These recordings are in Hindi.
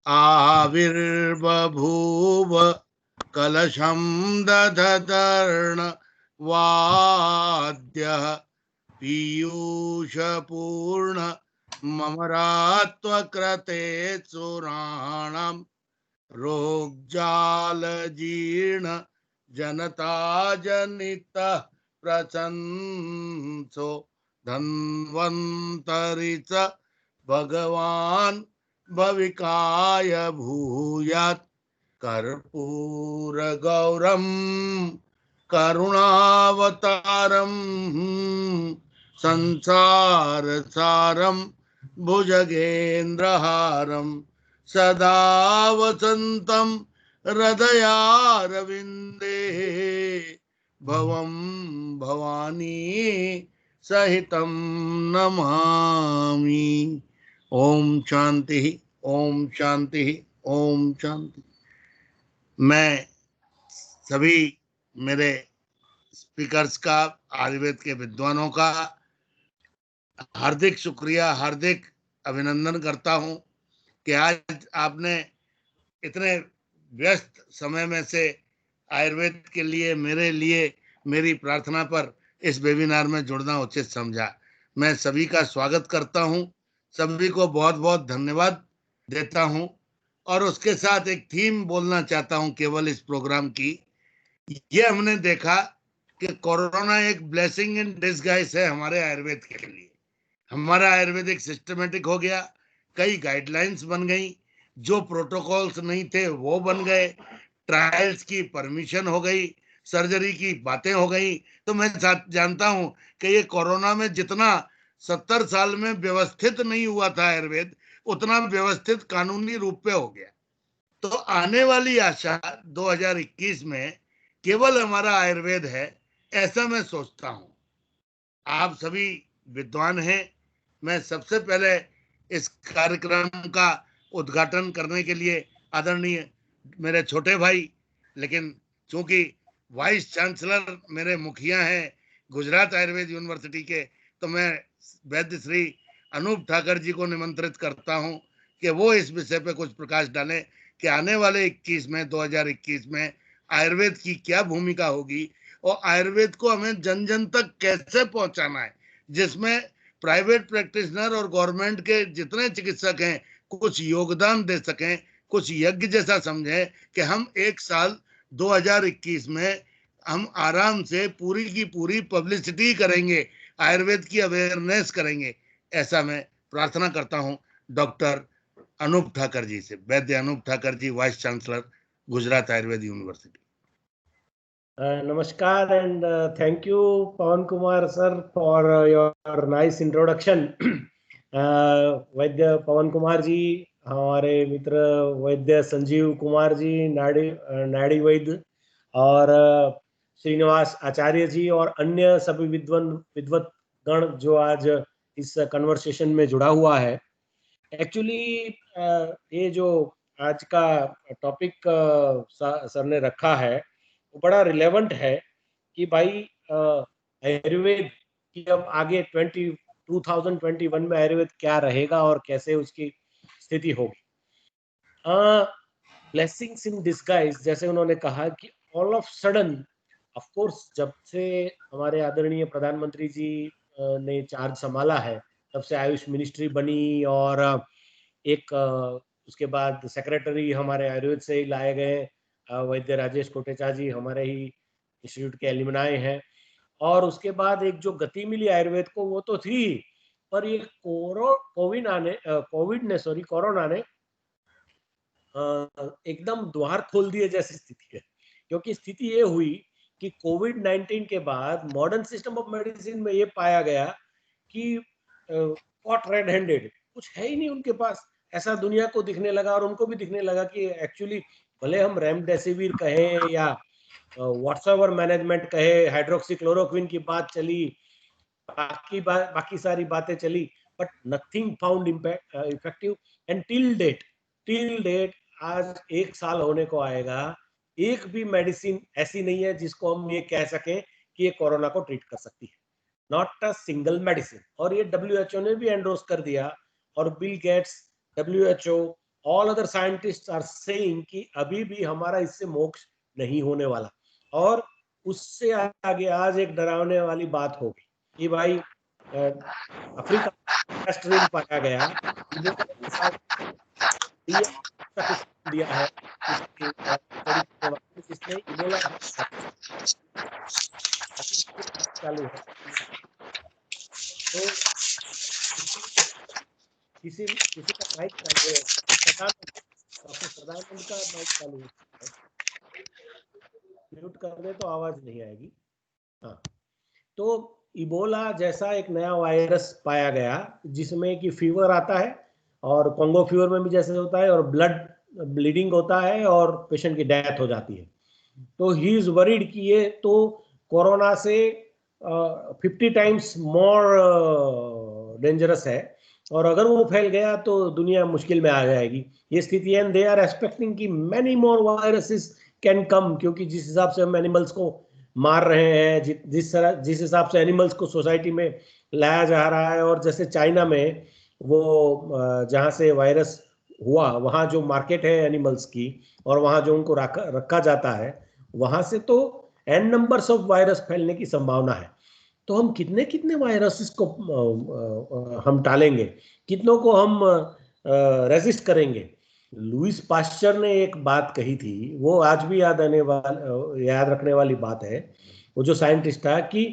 आविर्बभूव कलशं दधतर्ण वाद्यः पीयूषपूर्ण ममरात्वकृते सुराणां रोग्जालजीर्ण जनता जनितः प्रशंसो धन्वन्तरि च भगवान् भविकाय भूयात् कर्पूरगौरं करुणावतारं संसारसारं भुजगेन्द्रहारं सदा वसन्तं हृदयारविन्दे भवं भवानी सहितं नमामि। ओम शांति, ओम शांति, ओम शांति। मैं सभी मेरे स्पीकर्स का, आयुर्वेद के विद्वानों का हार्दिक शुक्रिया, हार्दिक अभिनंदन करता हूं कि आज आपने इतने व्यस्त समय में से आयुर्वेद के लिए, मेरे लिए, मेरी प्रार्थना पर इस वेबिनार में जुड़ना उचित समझा। मैं सभी का स्वागत करता हूं, सभी को बहुत बहुत धन्यवाद देता हूं और उसके साथ एक थीम बोलना चाहता हूं केवल इस प्रोग्राम की। ये हमने देखा कि कोरोना एक ब्लेसिंग इन डिसगाइज है हमारे आयुर्वेद के लिए। हमारा आयुर्वेदिक सिस्टमेटिक हो गया, कई गाइडलाइंस बन गई, जो प्रोटोकॉल्स नहीं थे वो बन गए, ट्रायल्स की परमिशन हो गई, सर्जरी की बातें हो गई। तो मैं जानता हूं कि ये कोरोना में जितना 70 साल में व्यवस्थित नहीं हुआ था आयुर्वेद, उतना व्यवस्थित कानूनी रूप पे हो गया। तो आने वाली आशा 2021 में केवल हमारा आयुर्वेद है, ऐसा मैं सोचता हूं। आप सभी विद्वान हैं। मैं सबसे पहले इस कार्यक्रम का उद्घाटन करने के लिए आदरणीय मेरे छोटे भाई, लेकिन चूंकि वाइस चांसलर मेरे मुखिया हैं गुजरात आयुर्वेद यूनिवर्सिटी के, तो मैं वैद्य श्री अनूप ठाकर जी को निमंत्रित करता हूं कि वो इस विषय पे कुछ प्रकाश डालें कि आने वाले 2021 में आयुर्वेद की क्या भूमिका होगी और आयुर्वेद को हमें जन जन तक कैसे पहुंचाना है, जिसमें प्राइवेट प्रैक्टिशनर और गवर्नमेंट के जितने चिकित्सक हैं कुछ योगदान दे सकें, कुछ यज्ञ जैसा समझें कि हम एक साल 2021 में हम आराम से पूरी की पूरी पब्लिसिटी करेंगे, आयुर्वेद की अवेयरनेस करेंगे। ऐसा मैं प्रार्थना करता हूं डॉक्टर अनूप ठाकर जी से। Vaidya Anup Thakar ji, vice chancellor, Gujarat Ayurved university. Namaskar and thank you, Pawan Kumar sir, for your nice introduction. वैद्य पवन कुमार जी, हमारे मित्र वैद्य संजीव कुमार जी, नाड़ी वैद्य, और श्रीनिवास आचार्य जी और अन्य सभी विद्वत गण जो आज इस कन्वर्सेशन में जुड़ा हुआ है। एक्चुअली ये जो आज का टॉपिक सर ने रखा है वो बड़ा रिलेवेंट है कि भाई आयुर्वेद की अब आगे 2021 में आयुर्वेद क्या रहेगा और कैसे उसकी स्थिति होगी। ब्लेसिंग्स इन डिस्गाइज, जैसे उन्होंने कहा कि all of sudden, of course जब से हमारे आदरणीय प्रधानमंत्री जी ने चार्ज संभाला है तब से आयुष मिनिस्ट्री बनी और एक उसके बाद सेक्रेटरी हमारे आयुर्वेद से ही लाए गए वैद्य राजेश कोटेचा जी, हमारे ही इंस्टीट्यूट के एलुमनाई हैं। और उसके बाद एक जो गति मिली आयुर्वेद को वो तो थी, पर ये कोरोना ने एकदम द्वार खोल दिए जैसी स्थिति है। क्योंकि स्थिति ये हुई कि कोविड-19 के बाद मॉडर्न सिस्टम ऑफ मेडिसिन में ये पाया गया कि कॉट रेड हैंडेड, कुछ है ही नहीं उनके पास। ऐसा दुनिया को दिखने लगा और उनको भी दिखने लगा कि एक्चुअली भले हम रेमडेसिविर कहें या व्हाट्सएवर मैनेजमेंट कहे, हाइड्रोक्सीक्लोरोक्विन की बात चली, बाकी सारी बातें चली, but nothing found effective. And till date आज 1 साल होने को आएगा, एक भी मेडिसिन ऐसी नहीं है जिसको हम ये कह सकें कि ये कोरोना को ट्रीट कर सकती है। Not a single medicine. और ये WHO ने भी एंडोर्स कर दिया और Bill Gates, WHO all other scientist are saying कि अभी भी हमारा इससे मोक्ष नहीं होने वाला। और उससे आगे आज एक डरावने वाली बात होगी कि भाई अफ्रीका स्ट्रेन पाया गया, दिया है जिसने इबोला चालू है। तो किसी का माइक चालू है, डॉक्टर सदानंद का माइक चालू है, म्यूट कर दे तो आवाज नहीं आएगी। हाँ, तो इबोला जैसा एक नया वायरस पाया गया जिसमें कि फीवर आता है, और कॉन्गो फीवर में भी जैसे होता है, और ब्लीडिंग होता है और पेशेंट की डेथ हो जाती है। तो ही इज वरीड कि ये तो कोरोना से 50 टाइम्स मोर डेंजरस है, और अगर वो फैल गया तो दुनिया मुश्किल में आ जाएगी, ये स्थिति है। दे आर एक्सपेक्टिंग कि many more viruses can come, क्योंकि जिस हिसाब से हम एनिमल्स को मार रहे हैं, जिस हिसाब से एनिमल्स को सोसाइटी में लाया जा रहा है, और जैसे चाइना में वो जहाँ से वायरस हुआ वहाँ जो मार्केट है एनिमल्स की, और वहाँ जो उनको रखा जाता है, वहाँ से तो एन नंबर्स ऑफ वायरस फैलने की संभावना है। तो हम कितने कितने वायरसेस को हम टालेंगे, कितनों को हम रेजिस्ट करेंगे। लुइस पास्चर ने एक बात कही थी, वो आज भी याद रखने वाली बात है। वो जो साइंटिस्ट था कि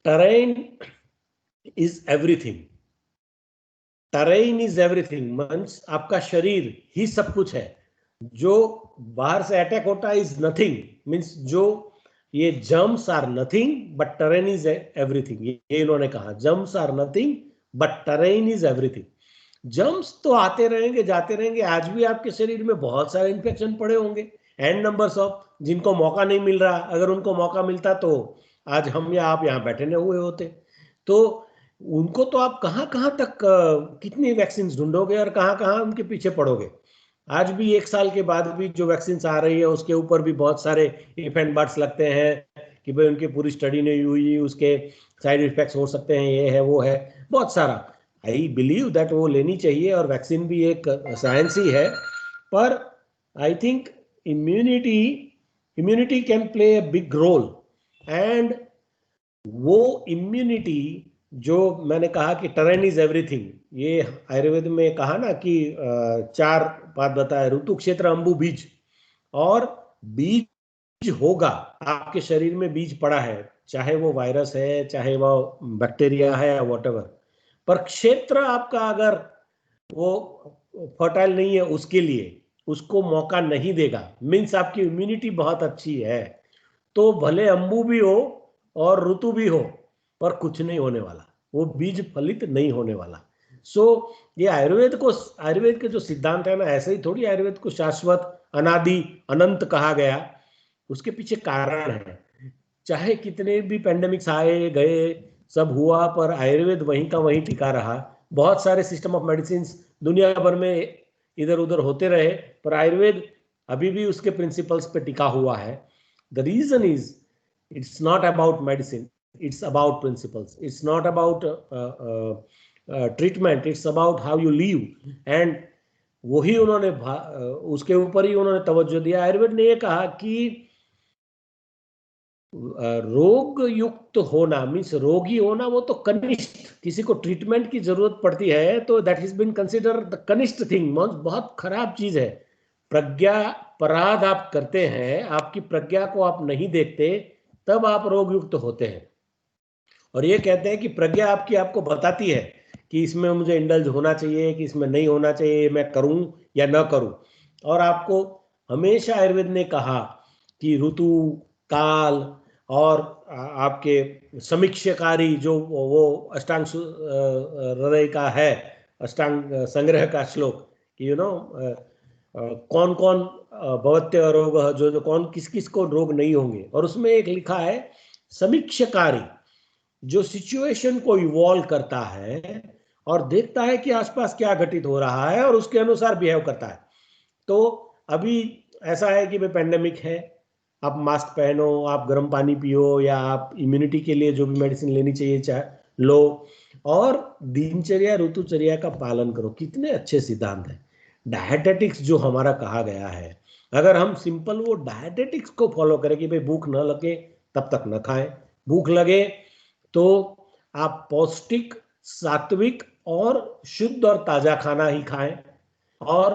train is everything, train is everything means आपका शरीर ही सब कुछ है। जो बाहर से अटैक होता है इज नथिंग, मींस जो ये germs are nothing but terrain is everything, ये इन्होंने कहा, germs are nothing but terrain is everything. Germs तो आते रहेंगे जाते रहेंगे, आज भी आपके शरीर में बहुत सारे इन्फेक्शन पड़े होंगे, एंड नंबर्स ऑफ, जिनको मौका नहीं मिल रहा, अगर उनको मौका मिलता तो आज हम या आप यहाँ बैठे हुए होते। तो उनको तो आप कहाँ कहाँ तक कितनी वैक्सीन ढूंढोगे और कहाँ कहाँ उनके पीछे पड़ोगे। आज भी 1 साल के बाद भी जो वैक्सीन आ रही है उसके ऊपर भी बहुत सारे इफ एंड बट्स लगते हैं कि भाई उनकी पूरी स्टडी नहीं हुई, उसके साइड इफेक्ट्स हो सकते हैं, ये है वो है, बहुत सारा। आई बिलीव दैट वो लेनी चाहिए, और वैक्सीन भी एक साइंस ही है। पर I think immunity immunity can play a big role, and वो इम्यूनिटी जो मैंने कहा कि टरेन इज एवरीथिंग, ये आयुर्वेद में कहा ना कि 4 बात बताया, ऋतु क्षेत्र अंबु बीज, और बीज होगा, आपके शरीर में बीज पड़ा है, चाहे वो वायरस है चाहे वो बैक्टीरिया है या वॉटएवर, पर क्षेत्र आपका अगर वो फर्टाइल नहीं है उसके लिए, उसको मौका नहीं देगा, मीन्स आपकी इम्यूनिटी बहुत अच्छी है, तो भले अंबु भी हो और ऋतु भी हो, पर कुछ नहीं होने वाला, वो बीज फलित नहीं होने वाला। सो ये आयुर्वेद के जो सिद्धांत है ना, ऐसे ही थोड़ी आयुर्वेद को शाश्वत अनादि अनंत कहा गया, उसके पीछे कारण है। चाहे कितने भी पेंडेमिक्स आए गए, सब हुआ, पर आयुर्वेद वहीं का वहीं टिका रहा। बहुत सारे सिस्टम ऑफ मेडिसिन दुनिया भर में इधर उधर होते रहे, पर आयुर्वेद अभी भी उसके प्रिंसिपल्स पे टिका हुआ है। The reason is it's not about medicine, it's about principles, it's not about treatment, it's about how you live, and वही उन्होंने उसके ऊपर ही उन्होंने तवज्जो दिया। आयुर्वेद ने ये कहा कि रोग युक्त होना मीन्स रोगी होना वो तो कनिष्ठ, किसी को ट्रीटमेंट की जरूरत पड़ती है तो that has been consider the कनिष्ठ थिंग, बहुत खराब चीज है। प्रज्ञा अपराध आप करते हैं, आपकी प्रज्ञा को आप नहीं देखते, तब आप रोग युक्त होते हैं। और ये कहते हैं कि प्रज्ञा आपको बताती है कि इसमें मुझे इंडल्ज होना चाहिए कि इसमें नहीं होना चाहिए, मैं करूं या ना करूं। और आपको हमेशा आयुर्वेद ने कहा कि ऋतु काल और आपके समीक्षकारी जो वो अष्टांग हृदय का है, अष्टांग संग्रह का श्लोक कि कौन कौन भवत्य रोग, जो कौन किस किस को रोग नहीं होंगे, और उसमें एक लिखा है समीक्षकारी, जो सिचुएशन को इवॉल्व करता है और देखता है कि आसपास क्या घटित हो रहा है और उसके अनुसार बिहेव करता है। तो अभी ऐसा है कि भाई पेंडेमिक है, आप मास्क पहनो, आप गर्म पानी पियो, या आप इम्यूनिटी के लिए जो भी मेडिसिन लेनी चाहिए चाहे लो, और दिनचर्या ऋतुचर्या का पालन करो। कितने अच्छे सिद्धांत हैं। डायटेटिक्स जो हमारा कहा गया है, अगर हम सिंपल वो डायटेटिक्स को फॉलो करें कि भाई भूख न लगे तब तक न खाएं, भूख लगे तो आप पौष्टिक, सात्विक और शुद्ध और ताजा खाना ही खाएं, और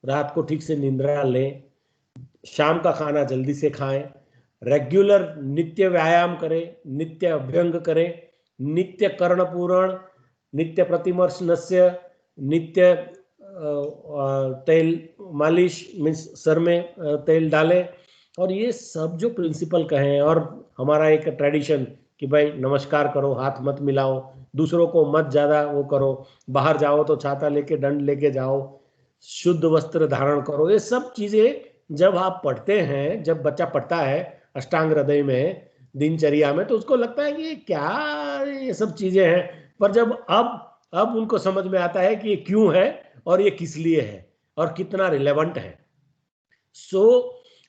रात को ठीक से निंद्रा लें, शाम का खाना जल्दी से खाएं, रेगुलर नित्य व्यायाम करें, नित्य अभ्यंग करें, नित्य कर्णपूरण, नित्य प्रतिमर्शनस्य, नित्य तेल मालिश, मीन्स सर में तेल डालें, और ये सब जो प्रिंसिपल कहें, और हमारा एक ट्रेडिशन कि भाई नमस्कार करो, हाथ मत मिलाओ, दूसरों को मत ज़्यादा वो करो, बाहर जाओ तो छाता लेके दंड लेके जाओ, शुद्ध वस्त्र धारण करो, ये सब चीज़ें जब आप पढ़ते हैं, जब बच्चा पढ़ता है अष्टांग हृदय में दिनचर्या में, तो उसको लगता है कि ये क्या, ये सब चीज़ें हैं, पर जब अब उनको समझ में आता है कि ये क्यों है और ये किस लिए है और कितना रिलेवेंट है। सो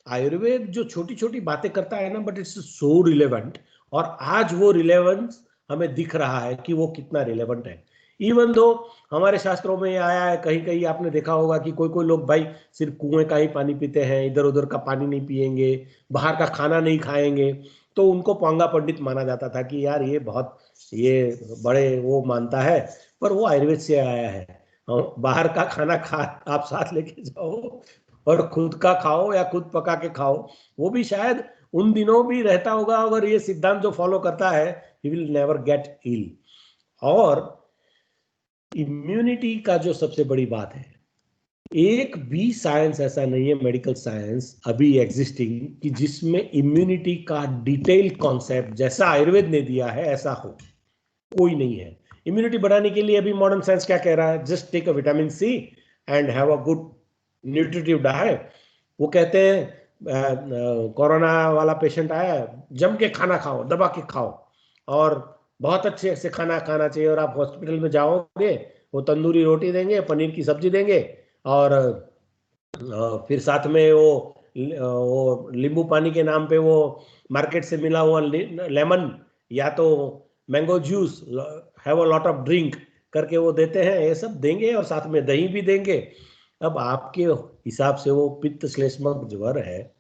आयुर्वेद जो छोटी छोटी बातें करता है ना, बट इट्स सो रिलेवेंट, और आज वो रिलेवेंस हमें दिख रहा है कि वो कितना रिलेवेंट है। इवन दो हमारे शास्त्रों में आया है, कहीं कहीं आपने देखा होगा कि कोई कोई लोग भाई सिर्फ कुएं का ही पानी पीते हैं, इधर उधर का पानी नहीं पिएंगे, बाहर का खाना नहीं खाएंगे, तो उनको पांगा पंडित माना जाता था कि यार ये बहुत, ये बड़े वो मानता है, पर वो आयुर्वेद से आया है। बाहर का खाना खा आप साथ लेके जाओ और खुद का खाओ या खुद पका के खाओ, वो भी शायद उन दिनों भी रहता होगा अगर ये सिद्धांत जो फॉलो करता है, he will never get ill. और इम्यूनिटी का जो सबसे बड़ी बात है, एक भी साइंस ऐसा नहीं है, मेडिकल साइंस अभी एग्जिस्टिंग, कि जिसमें इम्यूनिटी का डिटेल कॉन्सेप्ट जैसा आयुर्वेद ने दिया है ऐसा हो, कोई नहीं है। इम्यूनिटी बढ़ाने के लिए अभी मॉडर्न साइंस क्या कह रहा है, just take a vitamin C and have a good nutritive diet. वो कहते हैं कोरोना वाला पेशेंट आया, जम के खाना खाओ, दबा के खाओ, और बहुत अच्छे से खाना खाना चाहिए, और आप हॉस्पिटल में जाओगे वो तंदूरी रोटी देंगे, पनीर की सब्जी देंगे, और फिर साथ में वो नींबू पानी के नाम पे वो मार्केट से मिला हुआ लेमन या तो mango juice, have a lot of drink करके वो देते हैं, ये सब देंगे, और साथ में दही भी देंगे। अब आपके हिसाब से वो पित्त श्लेष्मक ज्वर है,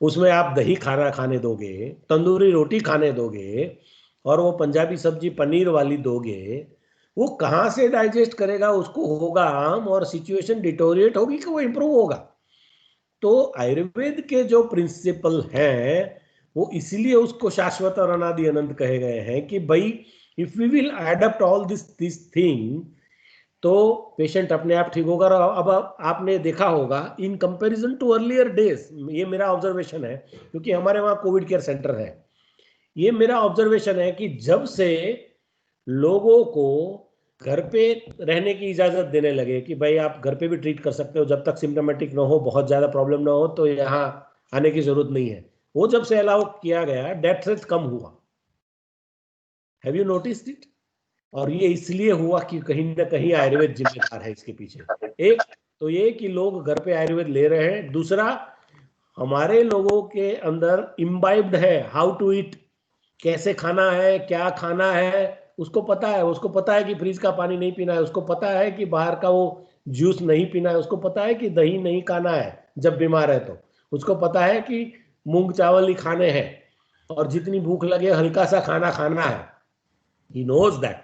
उसमें आप दही खाना खाने दोगे, तंदूरी रोटी खाने दोगे, और वो पंजाबी सब्जी पनीर वाली दोगे, वो कहाँ से डाइजेस्ट करेगा, उसको होगा आम, और सिचुएशन डिटोरिएट होगी कि वो इंप्रूव होगा। तो आयुर्वेद के जो प्रिंसिपल हैं वो इसीलिए उसको शाश्वत और अनादि अनंत कहे गए हैं कि भाई if we will adapt all this thing, तो पेशेंट अपने आप ठीक होगा। अब आपने देखा होगा in comparison to earlier days, ये मेरा ऑब्जर्वेशन है क्योंकि हमारे वहाँ कोविड केयर सेंटर है, ये मेरा ऑब्जर्वेशन है कि जब से लोगों को घर पे रहने की इजाजत देने लगे कि भाई आप घर पे भी ट्रीट कर सकते हो, जब तक सिम्टोमेटिक ना हो, बहुत ज्यादा प्रॉब्लम ना हो, तो यहाँ आने की जरूरत नहीं है, वो जब से अलाउ किया गया, डेथ रेट कम हुआ। Have you noticed it? और ये इसलिए हुआ कि कहीं ना कहीं आयुर्वेद जिम्मेदार है इसके पीछे। एक तो ये कि लोग घर पे आयुर्वेद ले रहे हैं, दूसरा हमारे लोगों के अंदर इम्बाइब्ड है हाउ टू ईट, कैसे खाना है, क्या खाना है, उसको पता है। उसको पता है कि फ्रिज का पानी नहीं पीना है, उसको पता है कि बाहर का वो जूस नहीं पीना है, उसको पता है कि दही नहीं खाना है जब बीमार है, तो उसको पता है कि मूंग चावल ही खाने हैं, और जितनी भूख लगे हल्का सा खाना खाना है। He knows that,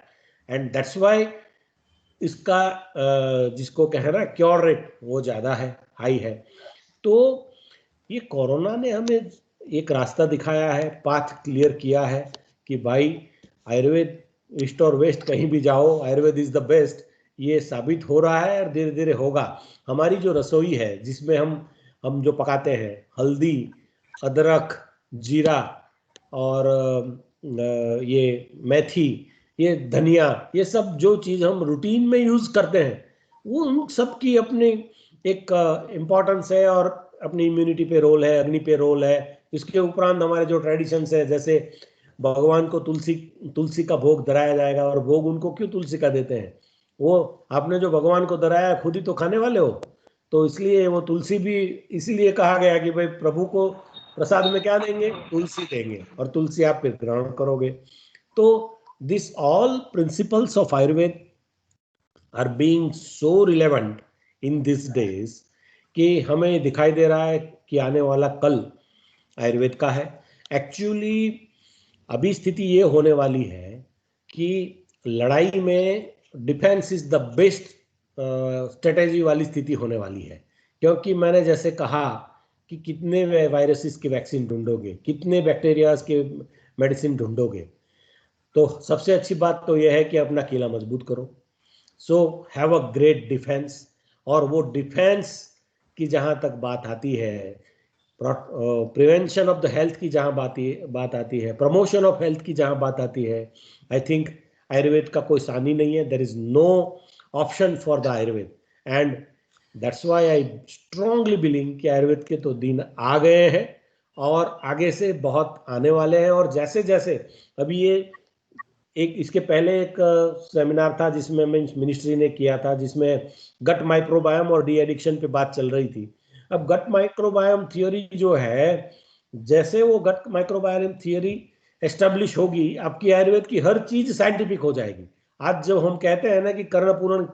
and that's why इसका जिसको कह रहा है क्योर रेट वो ज़्यादा है, हाई है। तो ये कोरोना ने हमें एक रास्ता दिखाया है, पाथ क्लियर किया है कि भाई आयुर्वेद, ईस्ट और वेस्ट कहीं भी जाओ आयुर्वेद इज द बेस्ट, ये साबित हो रहा है और धीरे धीरे होगा। हमारी जो रसोई है जिसमें हम जो पकाते हैं, हल्दी, अदरक, जीरा, और ये मेथी, ये धनिया, ये सब जो चीज़ हम रूटीन में यूज़ करते हैं, वो उन सब की अपनी एक इम्पोर्टेंस है, और अपनी इम्यूनिटी पे रोल है, अग्नि पे रोल है। इसके उपरांत हमारे जो ट्रेडिशंस है, जैसे भगवान को तुलसी का भोग धराया जाएगा, और भोग उनको क्यों तुलसी का देते हैं, वो आपने जो भगवान को धराया खुद ही तो खाने वाले हो, तो इसलिए वो तुलसी भी इसलिए कहा गया कि भाई प्रभु को प्रसाद में क्या देंगे, तुलसी देंगे, और तुलसी आप फिर ग्रहण करोगे। तो this all principles of Ayurveda are being so relevant in this days कि हमें दिखाई दे रहा है कि आने वाला कल आयुर्वेद का है। एक्चुअली अभी स्थिति ये होने वाली है कि लड़ाई में defence is the best strategy वाली स्थिति होने वाली है। क्योंकि मैंने जैसे कहा कि कितने वायरसेस की वैक्सीन ढूंढोगे, कितने बैक्टीरियाज के मेडिसिन ढूंढोगे, तो सबसे अच्छी बात तो यह है कि अपना किला मजबूत करो। So have a great defence. और वो डिफेंस की जहाँ तक बात आती है, प्रिवेंशन ऑफ द हेल्थ की जहाँ बात आती है, प्रमोशन ऑफ हेल्थ की जहाँ बात आती है, आई थिंक आयुर्वेद का कोई सानी नहीं है। There is no option for the Ayurveda. And that's why I strongly believe कि आयुर्वेद के तो दिन आ गए हैं और आगे से बहुत आने वाले हैं। और जैसे जैसे अभी ये एक इसके पहले एक सेमिनार था जिसमें मिनिस्ट्री ने किया था, जिसमें गट माइक्रोबायोम और डी एडिक्शन पे बात चल रही थी। अब गट माइक्रोबायोम थियोरी जो है, जैसे वो गट माइक्रोबायोम थियोरी एस्टेब्लिश होगी, आपकी आयुर्वेद की हर चीज साइंटिफिक हो जाएगी। आज जब हम कहते हैं ना कि कर्णपूरण,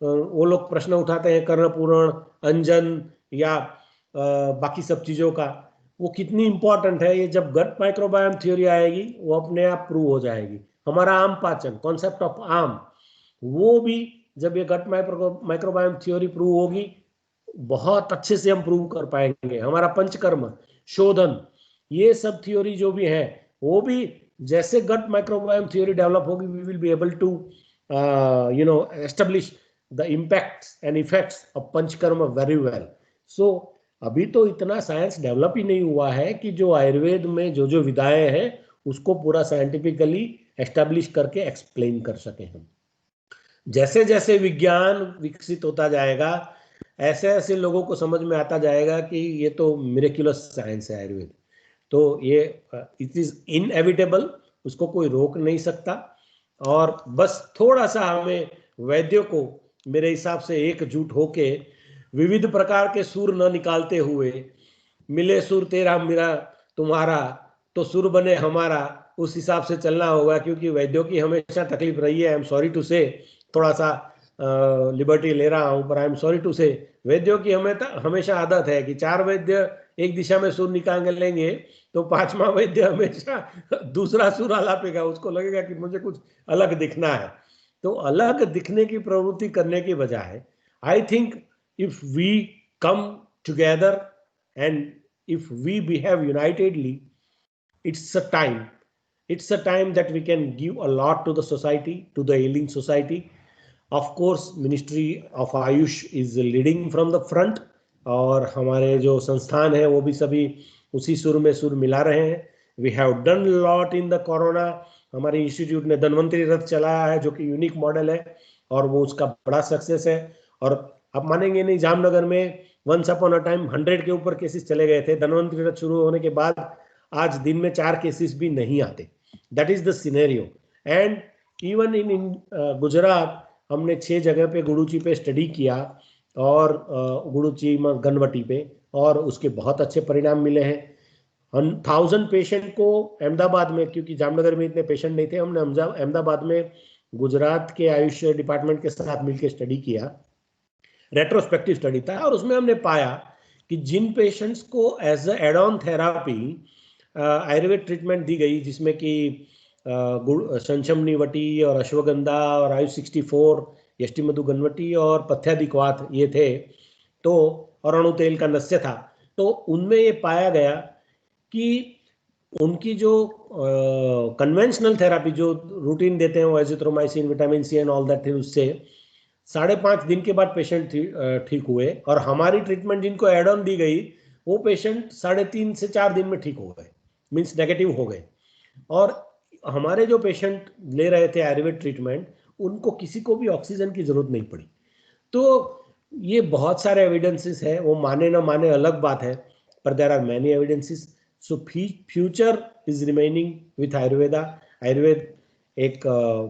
वो लोग प्रश्न उठाते हैं कर्णपूरण, अंजन या बाकी सब चीजों का, वो कितनी इंपॉर्टेंट है, ये जब गट माइक्रोबायोम थ्योरी आएगी वो अपने आप प्रूव हो जाएगी। हमारा आम पाचन, कॉन्सेप्ट ऑफ आम, वो भी जब ये गट माइक्रोबायोम थ्योरी प्रूव होगी, बहुत अच्छे से हम प्रूव कर पाएंगे। हमारा पंचकर्म, शोधन, ये सब थ्योरी जो भी है, वो भी जैसे गट माइक्रोबायोम थ्योरी डेवलप होगी, we will be able to establish the impacts and effects of Panchakarma very well. So अभी तो इतना साइंस डेवलप ही नहीं हुआ है कि जो आयुर्वेद में जो जो विधाएं हैं उसको पूरा साइंटिफिकली एस्टेब्लिश करके एक्सप्लेन कर सके हम। जैसे जैसे विज्ञान विकसित होता जाएगा, ऐसे ऐसे लोगों को समझ में आता जाएगा कि ये तो मिरेक्युलस साइंस है आयुर्वेद। तो ये इट इज इनएविटेबल, उसको कोई रोक नहीं सकता। और बस थोड़ा सा हमें वैद्यों को मेरे हिसाब से एकजुट होके विविध प्रकार के सुर न निकालते हुए, मिले सुर तेरा मेरा तुम्हारा तो सुर बने हमारा, उस हिसाब से चलना होगा। क्योंकि वैद्यों की हमेशा तकलीफ रही है, आई एम सॉरी टू से, थोड़ा सा लिबर्टी ले रहा हूं, पर आई एम सॉरी टू से, वैद्यों की हमें हमेशा आदत है कि 4 वैद्य एक दिशा में सुर निकाल लेंगे तो 5वां वैद्य हमेशा दूसरा सुर आलापेगा, उसको लगेगा कि मुझे कुछ अलग दिखना है। तो अलग दिखने की प्रवृत्ति करने की बजाय, I think if we come together and if we behave unitedly, it's a time that we can give a lot to the society, to the ailing society. Of course ministry of Ayush is leading from the front, और हमारे जो संस्थान है वो भी सभी उसी सुर में सुर मिला रहे हैं। We have done lot in the corona. हमारे इंस्टीट्यूट ने धन्वंतरी रथ चलाया है जो कि यूनिक मॉडल है और वो उसका बड़ा सक्सेस है। और आप मानेंगे नहीं, जामनगर में वंस अपॉन अ टाइम 100 के ऊपर केसेस चले गए थे। धन्वंतरी रथ शुरू होने के बाद आज दिन में 4 केसेस भी नहीं आते। That is the scenario. And even in Gujarat हमने 6 जगह पे गुरुची पे स्टडी किया, और गुरुची गनवटी पे, और उसके बहुत अच्छे परिणाम मिले हैं। 1000 पेशेंट को अहमदाबाद में, क्योंकि जामनगर में इतने पेशेंट नहीं थे, हमने अहमदाबाद में गुजरात के आयुष डिपार्टमेंट के साथ मिलकर स्टडी किया, रेट्रोस्पेक्टिव स्टडी था। और उसमें हमने पाया कि जिन पेशेंट्स को as a add on therapy Ayurveda treatment दी गई, जिसमें कि शंशमनी वटी और अश्वगंधा और आयुष 64, यष्टि मधु गनवटी और पथ्यादिक्वाथ ये थे, तो और अणु तेल का नस्य था, तो उनमें ये पाया गया कि उनकी जो कन्वेंशनल थेरापी जो रूटीन देते हैं वो azithromycin, vitamin C and all that थी, उससे 5.5 दिन के बाद पेशेंट ठीक हुए। और हमारी ट्रीटमेंट जिनको एड ऑन दी गई वो पेशेंट 3.5 से 4 दिन में ठीक हो गए, मीन्स नेगेटिव हो गए। और हमारे जो पेशेंट ले रहे थे आयुर्वेद ट्रीटमेंट, उनको किसी को भी ऑक्सीजन की जरूरत नहीं पड़ी। तो ये बहुत सारे एविडेंसेस है, वो माने ना माने अलग बात है, पर there are many evidences. So future is remaining with Ayurveda. Ayurveda एक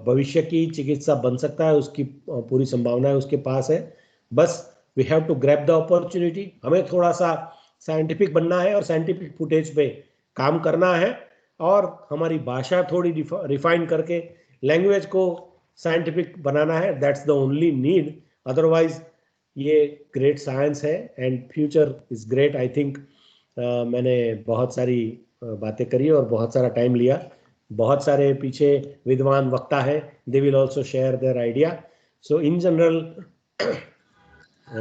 भविष्य की चिकित्सा बन सकता है, उसकी पूरी संभावनाएं उसके पास है। बस we have to grab the opportunity. हमें थोड़ा सा साइंटिफिक बनना है और साइंटिफिक फुटेज पे काम करना है, और हमारी भाषा थोड़ी रिफाइन करके लैंग्वेज को साइंटिफिक बनाना है। That's the only need. Otherwise ये ग्रेट साइंस है and future is great. I think मैंने बहुत सारी बातें करी और बहुत सारा टाइम लिया। बहुत सारे पीछे विद्वान वक्ता है, they will also share their idea. So in general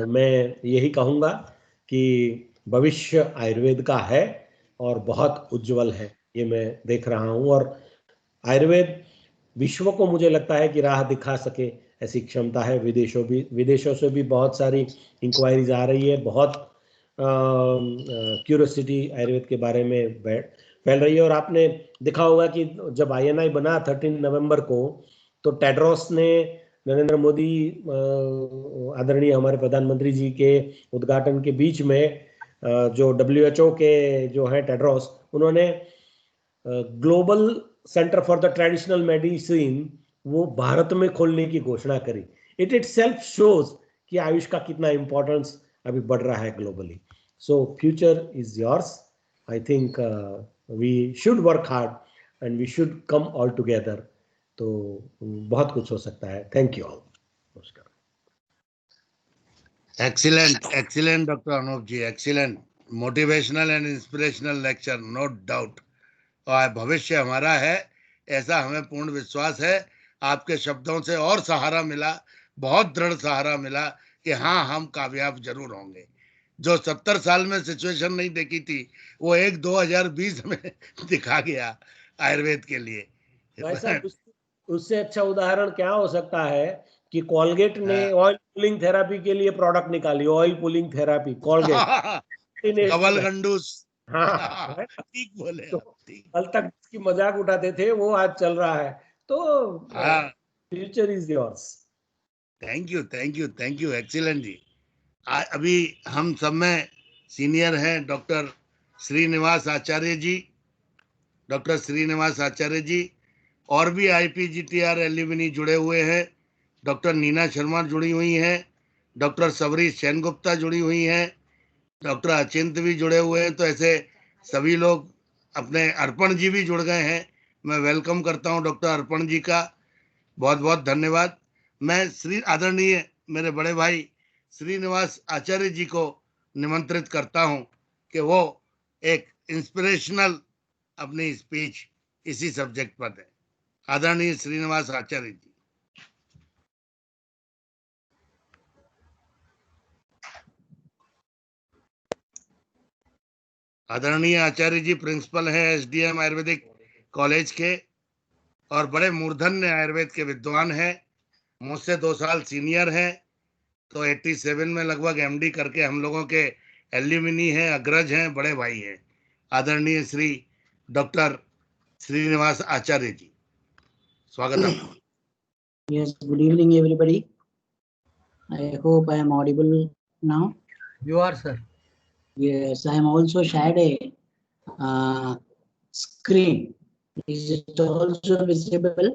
मैं यही कहूँगा कि भविष्य आयुर्वेद का है और बहुत उज्जवल है, ये मैं देख रहा हूँ। और आयुर्वेद विश्व को मुझे लगता है कि राह दिखा सके ऐसी क्षमता है। विदेशों से भी बहुत सारी इंक्वायरीज आ रही है, बहुत क्यूरियोसिटी आयुर्वेद के बारे में फैल रही है। और आपने देखा होगा कि जब INI बना 13 नवंबर को, तो टेड्रोस ने, नरेंद्र मोदी आदरणीय हमारे प्रधानमंत्री जी के उद्घाटन के बीच में जो WHO के जो है टेड्रोस, उन्होंने global centre for the traditional medicine वो भारत में खोलने की घोषणा करी। इट सेल्फ शोज कि आयुष का कितना इंपॉर्टेंस अभी बढ़ रहा है globally. So future is yours. I think we should work hard and we should come all together. तो बहुत कुछ हो सकता है। Thank you all. नमस्कार। Excellent, Dr. Anup ji. Excellent, motivational and inspirational lecture, no doubt. और भविष्य हमारा है, ऐसा हमें पूर्ण विश्वास है। आपके शब्दों से और सहारा मिला, बहुत दृढ़ सहारा मिला कि हाँ, हम कामयाब जरूर होंगे। जो 70 साल में सिचुएशन नहीं देखी थी, वो 2020 में दिखा गया आयुर्वेद के लिए। वैसा उससे अच्छा उदाहरण क्या हो सकता है कि कोलगेट ने हाँ। ऑयल पुलिंग थेरापी के लिए प्रोडक्ट निकाली, ऑयल पुलिंग थेरापी, कोलगेट। कवल गंडूस। हाँ, ठीक बोले तो आप, ठीक। कल तक इसकी मजाक उठाते थे, वो आज चल रहा है। तो हाँ, future is yours. Thank you, thank you, thank you, excellent जी। अभी हम सब में सीनियर हैं डॉक्टर श्रीनिवास आचार्य जी, डॉक्टर श्रीनिवास आचार्य जी। और भी IPGTR एल्यूमिनी जुड़े हुए हैं। डॉक्टर नीना शर्मा जुड़ी हुई हैं, डॉक्टर सबरी सेनगुप्ता जुड़ी हुई हैं, डॉक्टर अचिंत भी जुड़े हुए हैं। तो ऐसे सभी लोग, अपने अर्पण जी भी जुड़ गए हैं। मैं वेलकम करता हूं डॉक्टर अर्पण जी का, बहुत बहुत धन्यवाद। मैं श्री आदरणीय मेरे बड़े भाई श्रीनिवास आचार्य जी को निमंत्रित करता हूं कि वो एक इंस्पिरेशनल अपनी स्पीच इसी सब्जेक्ट पर दें। आदरणीय श्रीनिवास आचार्य जी। आदरणीय आचार्य जी प्रिंसिपल हैं SDM आयुर्वेदिक कॉलेज के और बड़े मूर्धन्य आयुर्वेद के विद्वान हैं। मुझसे 2 साल सीनियर हैं। तो 87 में लगभग MD करके हम लोगों के एल्यूमिनी हैं, अग्रज हैं, बड़े भाई हैं। आदरणीय श्री डॉक्टर श्रीनिवास आचार्य जी, स्वागत आपका। Yes, good evening, everybody. I hope I am audible now. You are, sir. Yes, I am also shared a screen. Is it also visible?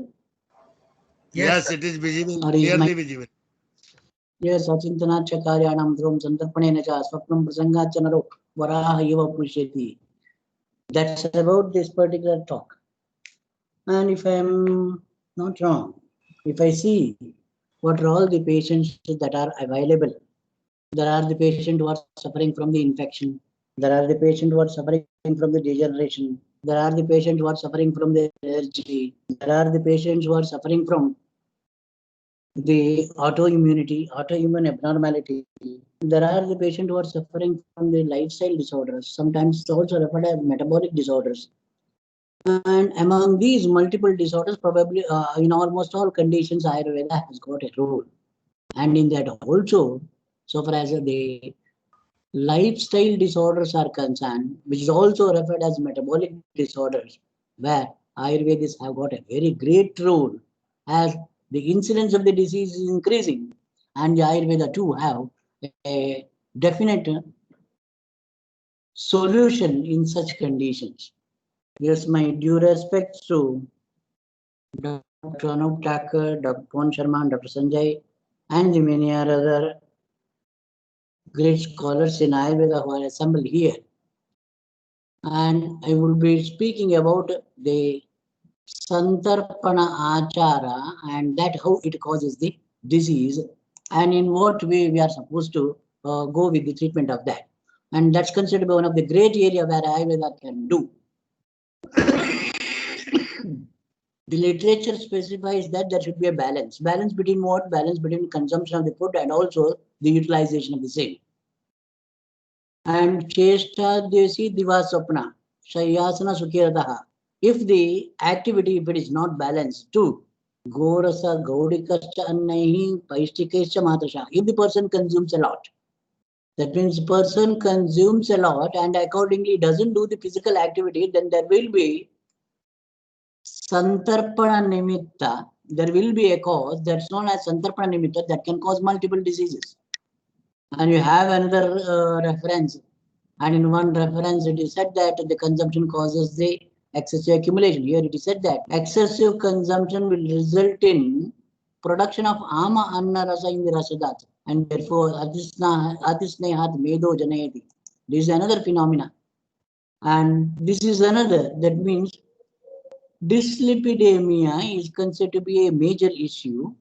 Yes, it is visible, Or is clearly my visible. yes, Achintanacha Karyanam Dhrum Santarpanena Cha Swapnam Prasangacha Naro Varaha Eva Pushyati. That's about this particular talk. And if I am not wrong, if I see what are all the patients that are available, there are the patients who are suffering from the infection. There are the patients who are suffering from the degeneration. There are the patients who are suffering from the allergy. There are the patients who are suffering from the autoimmune abnormality. There are the patients who are suffering from the lifestyle disorders. Sometimes it's also referred as metabolic disorders. And among these multiple disorders, probably in almost all conditions, Ayurveda has got a role. And in that also, so far as the lifestyle disorders are concerned, which is also referred as metabolic disorders, where Ayurvedists have got a very great role as the incidence of the disease is increasing, and the Ayurveda too have a definite solution in such conditions. Yes, my due respects to Dr. Anup Thakur, Dr. Pon Sharma, Dr. Sanjay, and the many other great scholars in Ayurveda who are assembled here. And I will be speaking about the Santarpana Achara and that how it causes the disease and in what way we are supposed to go with the treatment of that. And that's considered one of the great area where Ayurveda can do. The literature specifies that there should be a balance. Balance between what? Balance between consumption of the food and also the utilization of the same. And Cheshta Desi Divasapna, Shayasana Sukhirataha. If the activity, if it is not balanced, too, Gorasa Gaudikascha Annahi Paishtikescha Matasha. If the person consumes a lot, that means person consumes a lot and accordingly doesn't do the physical activity, then there will be Santarpana Nimitta, there will be a cause that's known as Santarpana Nimitta that can cause multiple diseases. And you have another reference, and in one reference it is said that the consumption causes the excessive accumulation. Here it is said that excessive consumption will result in production of ama anna rasa in the rasadat, and therefore atisnehat medo janayati. This is another phenomena, and this is another, that means dyslipidemia is considered to be a major issue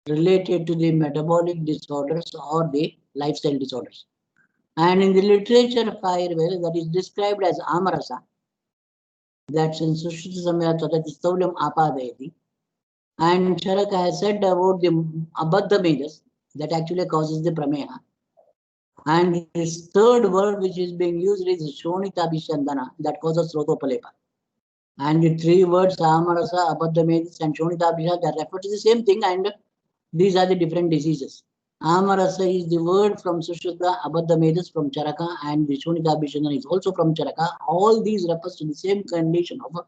related to the metabolic disorders or the lifestyle disorders. And in the literature of Ayurveda, that is described as amarasa, that's in Sushruta Samya Tatatistovliam Apadayati. And Charaka has said about the Abadha Medas that actually causes the Prameha. And his third word which is being used is Shonita Bishandana, that causes Srotopalepa. And the three words Amarasa, Abadha Medas, and Shonita Bishandana, that refer to the same thing, and these are the different diseases. Amarasa is the word from Sushruta, Abadha Medas from Charaka, and the Shonita Bishandana is also from Charaka. All these refers to the same condition of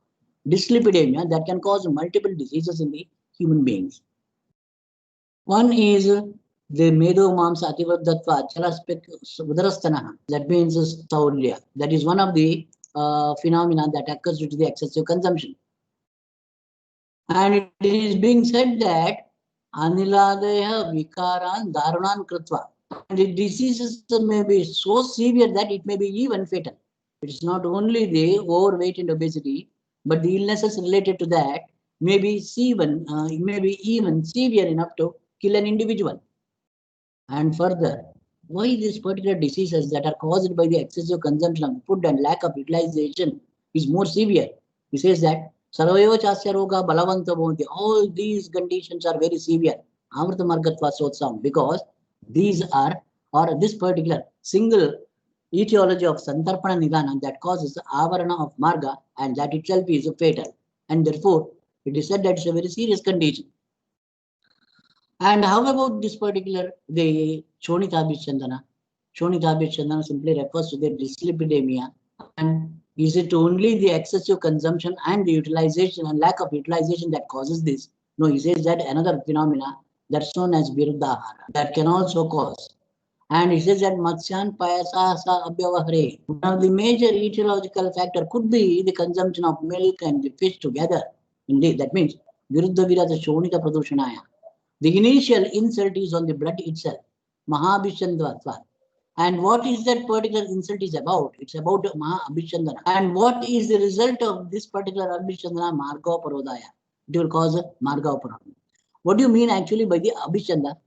dyslipidemia that can cause multiple diseases in the human beings. One is the Medo Mamsa Ativaddatva Chalaspek Udarastanaha, that means Staurya. That is one of the phenomena that occurs due to the excessive consumption. And it is being said that Aniladaya Vikaran Darunan Kritva. And the diseases may be so severe that it may be even fatal. It is not only the overweight and obesity, but the illnesses related to that may be even severe enough to kill an individual. And further, why these particular diseases that are caused by the excessive consumption of food and lack of utilization is more severe? He says that Sarvayava Chasya Roga Balavanta Bhavanti. All these conditions are very severe. Amrita Margatva Sotsam, because these are, or this particular single etiology of Santarpana Nidana that causes Avarana of Marga, and that itself is fatal. And therefore, it is said that it's a very serious condition. And how about this particular, the Shonita Bishandana? Shonita Bishandana simply refers to the dyslipidemia. And is it only the excessive consumption and the utilization and lack of utilization that causes this? No, he says that another phenomena that's known as Viruddhahara that can also cause. And he says that Matsyan Payasa Sa Abhyavahare. One of the major etiological factor could be the consumption of milk and the fish together. Indeed, that means Viruddha Virata Shonita Pradushanaya. The initial insult is on the blood itself, Mahabhishandvatva. And what is that particular insult is about? It's about Mahabhishandana. And what is the result of this particular Abhishandana? Marga Parodaya. It will cause Marga Parodaya. What do you mean actually by the Abhishanda?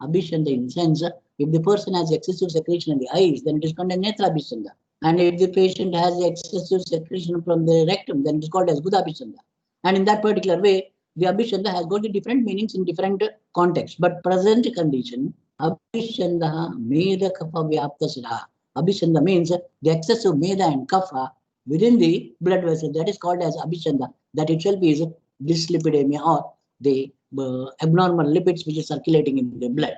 Abhishanda in the sense, if the person has excessive secretion in the eyes, then it is called as Netra Abhishanda. And if the patient has excessive secretion from the rectum, then it is called as Gudha Abhishanda. And in that particular way, the Abhishanda has got the different meanings in different contexts. But present condition, Abhishanda Meda Kapha Vyapta Siddha. Abhishanda means the excessive Meda and Kapha within the blood vessel. That is called as Abhishanda. That itself is dyslipidemia, or the abnormal lipids which is circulating in the blood.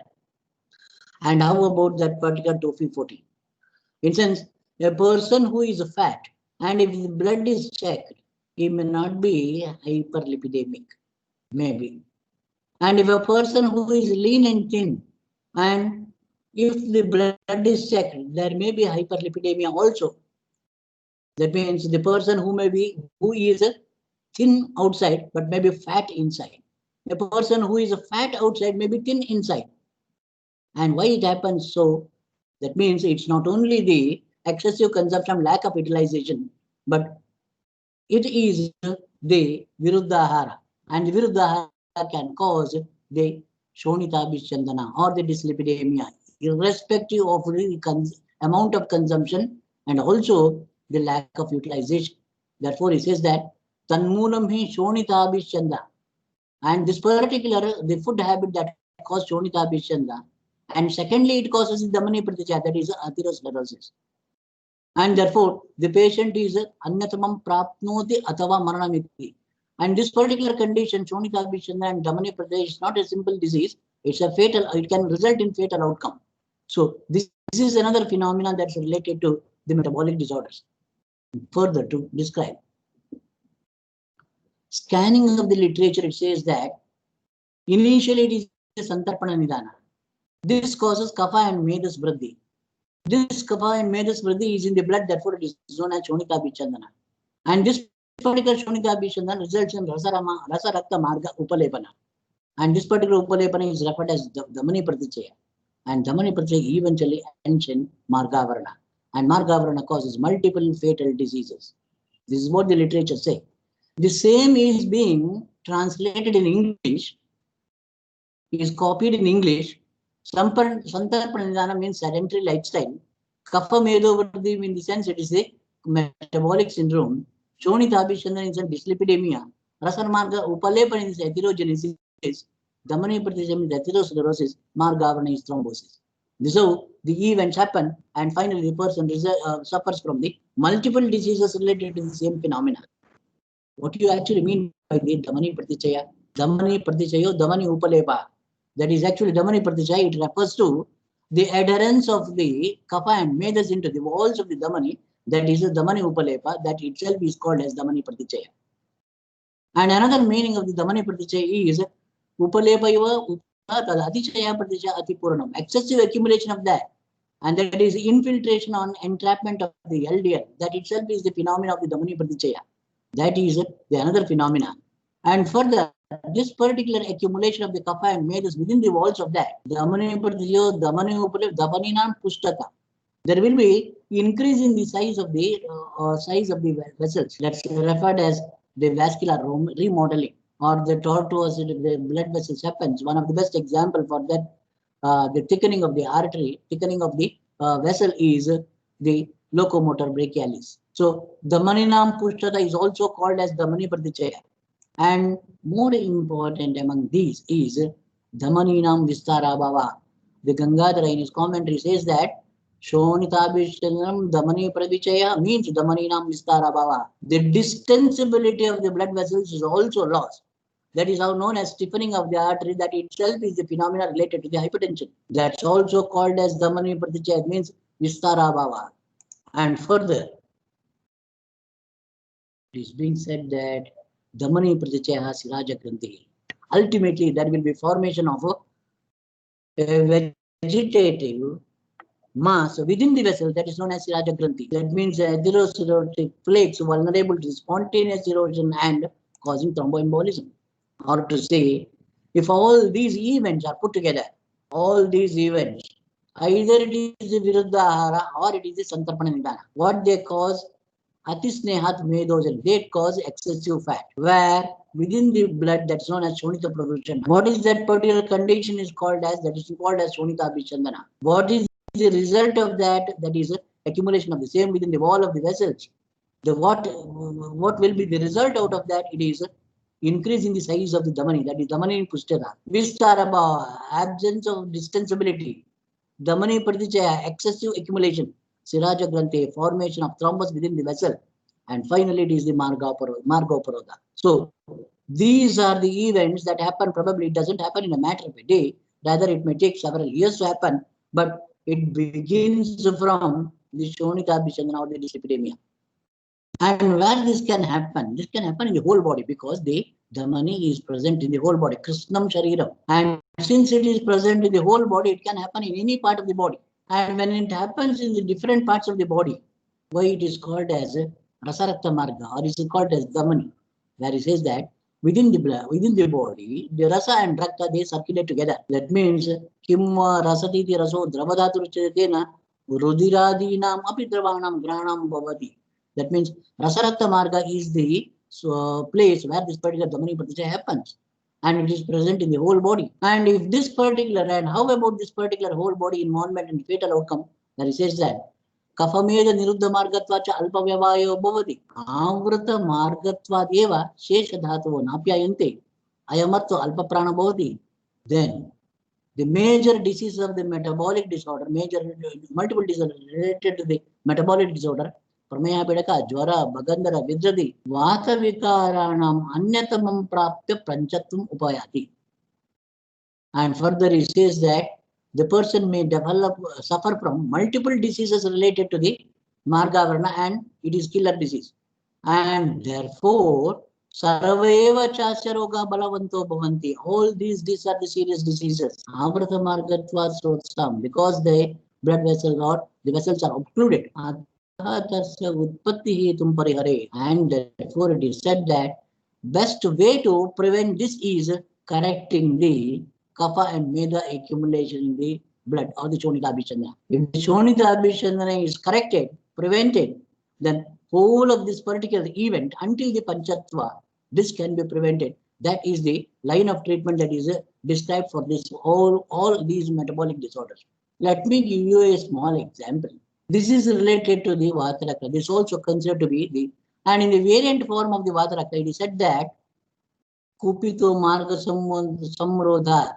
And how about that particular TOFI 14? In sense, a person who is fat, and if the blood is checked, he may not be hyperlipidemic, maybe. And if a person who is lean and thin, and if the blood is checked, there may be hyperlipidemia also. That means the person who is thin outside, but maybe fat inside. A person who is fat outside may be thin inside. And why it happens so? That means it's not only the excessive consumption, lack of utilization, but it is the Viruddhahara. And the Viruddhahara can cause the Shonita Bichandana or the dyslipidemia, irrespective of the amount of consumption and also the lack of utilization. Therefore, he says that Tanmulam hi Shonita Bishanda. And this particular, the food habit that causes Shonita Bishanda. And secondly, it causes Damani Pratijaya, that is atherosclerosis. And therefore, the patient is Anyatamam Prapnoti Atava Maranamiti. And this particular condition, Shonita Bishanda and Damani Pratijaya, is not a simple disease. It's a fatal, it can result in fatal outcome. So this is another phenomenon that's related to the metabolic disorders. Further to describe, scanning of the literature, it says that initially it is a Santarpana Nidana. This causes Kapha and Medas Vriddhi. This Kapha and Medas Vriddhi is in the blood, therefore it is known as Shonita Bichandana. And this particular Shonita Bichandana results in Rasa Rakta Marga Upalepana. And this particular Upalepana is referred as Damani Pratijaya. And Damani Pratijaya eventually ends in Margavarana. And Margavarana causes multiple fatal diseases. This is what the literature says. The same is being translated in English, is copied in English. Santarpanidana means sedentary lifestyle. Kapha Medovardhi in the sense it is a metabolic syndrome. Shonita Bichandana is a dyslipidemia. Rasamarga Upalepan is atherogenesis. Damani Pratijaya is atherosclerosis. Margavarana is thrombosis. This is how the events happen, and finally the person suffers from the multiple diseases related to the same phenomena. What do you actually mean by the Damani Pratijaya? Damani Pratijaya, Damani Upalepa. That is actually Damani Pratijaya. It refers to the adherence of the Kapha and Medas into the walls of the Damani. That is the Damani Upalepa. That itself is called as Damani Pratijaya. And another meaning of the Damani Pratijaya is Upalepa Atichaya Pratijaya Atipuranam. Excessive accumulation of that. And that is infiltration on entrapment of the LDL. That itself is the phenomenon of the Damani Pratijaya. That is the another phenomenon. And further, this particular accumulation of the Kapha and Medas within the walls of that, Damani Pratijaya, Damani Upalepa, Damanina Pushtaka. There will be increase in the size of the vessels. That's referred as the vascular remodeling, or the tortuous the blood vessels happens. One of the best example for that, the thickening of the artery, thickening of the vessel is the locomotor brachialis. So Damaninam Pushtata is also called as Damani Pratijaya. And more important among these is Damaninam Vistara Bhava. The Gangadhara in his commentary says that Shonita Bichandana Damani Pratijaya means Damaninam Vistara Bhava. The distensibility of the blood vessels is also lost. That is how known as stiffening of the artery. That itself is the phenomena related to the hypertension. That's also called as Damani Pratijaya. It means Vistara Bhava. And further, it is being said that Damani Pratijaya Siraja Granthi. Ultimately, there will be formation of a vegetative mass within the vessel that is known as Siraja Granthi. That means atherosclerotic flakes vulnerable to spontaneous erosion and causing thromboembolism. Or to say, if all these events are put together, all these events, either it is the Viruddha Ahara or it is the Santarpana Nidana. What they cause? Atisnehat Medojan. They cause excessive fat, where within the blood that's known as Shonita production. What is that particular condition is called as? That is called as Shonita Bichandana. What is the result of that? That is accumulation of the same within the wall of the vessels. What will be the result out of that? It is increase in the size of the Damani. That is Damani Pushtara. Vistarabha, absence of distensibility. Damani Pratijaya, excessive accumulation. Siraja Granthi, formation of thrombus within the vessel. And finally, it is the Marga Uparodha. So these are the events that happen. Probably it doesn't happen in a matter of a day. Rather, it may take several years to happen. But it begins from the Shonita Bichandana or the dyslipidemia. And where this can happen in the whole body, because the Damani is present in the whole body. Krishnam Shariram. And since it is present in the whole body, it can happen in any part of the body. And when it happens in the different parts of the body, why it is called as Rasarakta Marga, or is it called as Damani, where it says that within the blood, within the body, the Rasa and Rakta, they circulate together. That means Kimva Rasati Raso Dravadhatu Chetena Rudiradinam Apidravanam Granam Bhavati. That means Rasarakta Marga is the place where this particular Damani Pratijaya happens. and it is present in the whole body. And if this particular, and how about this particular whole body involvement and fatal outcome, that it says that कफमेध निरुद्ध मार्गत्वाच अल्पव्यवायो भवति आवृत मार्गत्वादेव शेष धातवो नाप्यायन्ते अयमत्व अल्पप्राण भवति. Then the major disease of the metabolic disorder, major multiple disorders related to the metabolic disorder, प्रमेह पिडक ज्वर भगंधर विद्रदि वात विकाराणाम अन्यतमं प्राप्य पंचत्वम उपयाति. And further it says that the person may suffer from multiple diseases related to the Margavarana, and it is killer disease. And therefore, sarveva chasya roga balavanto bhavanti. All these are the serious diseases. Avrata margatva srotsam, because the blood vessels or the vessels are obstructed. And therefore it is said that best way to prevent this is correcting the kapha and medha accumulation in the blood or the Shonita Abhisandana. If the Shonita Abhisandana is corrected, prevented, then whole of this particular event until the Panchatva, this can be prevented. That is the line of treatment that is described for this all these metabolic disorders. Let me give you a small example. This is related to the Vatarakta. This also considered to be the, and in the variant form of the Vatarakta, it is said that Kupito Marga Samrodha,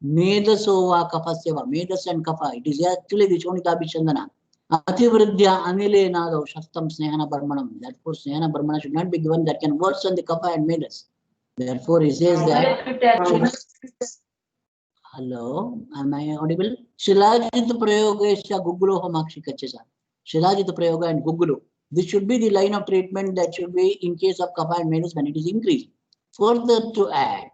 Medasova Kapaseva, Medas and Kapha. It is actually the Shonita Abhisandana. Ativridya Anile Nado Shastam Snehana Barmanam. Therefore, Snehana Barmana should not be given, that can worsen the Kapha and Medas. Therefore, he says that. Hello, am I audible? Shilajit Prayogesha Gugulo Homakshi Kachesa. Shilajit Prayoga and Gugulu. This should be the line of treatment that should be in case of Kapha and Medas when it is increased. Further to add,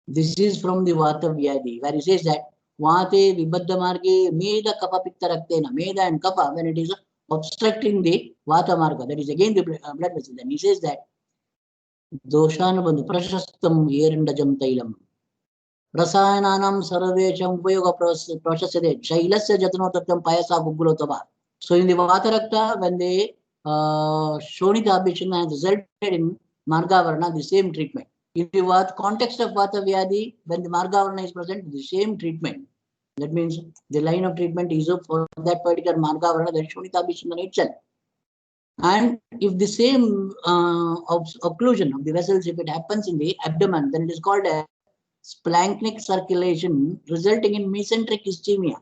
this is from the Vata Vyadi, where he says that Vate Vibadda Marge Meda Kapha Pitta Raktena, Meda and Kapha, when it is obstructing the Vata Marga, that is again the blood vessel. Then he says that Doshana Bandhu Prashastam Yerandajam Tailam. Rasayananam Sarvesham Upayoga Prashasade Shailasya Jatanotatam Payasa Gugulotava. So in the Vatarakta, when the Shonita Abhisandana has resulted in Margavarana, the same treatment. In the context of Vata Vyadi, when the Margavarana is present, the same treatment. That means the line of treatment is for that particular Margavarana, that Shonita Abhisandana itself. And if the same occlusion of the vessels, if it happens in the abdomen, then it is called a splanchnic circulation resulting in mesenteric ischemia.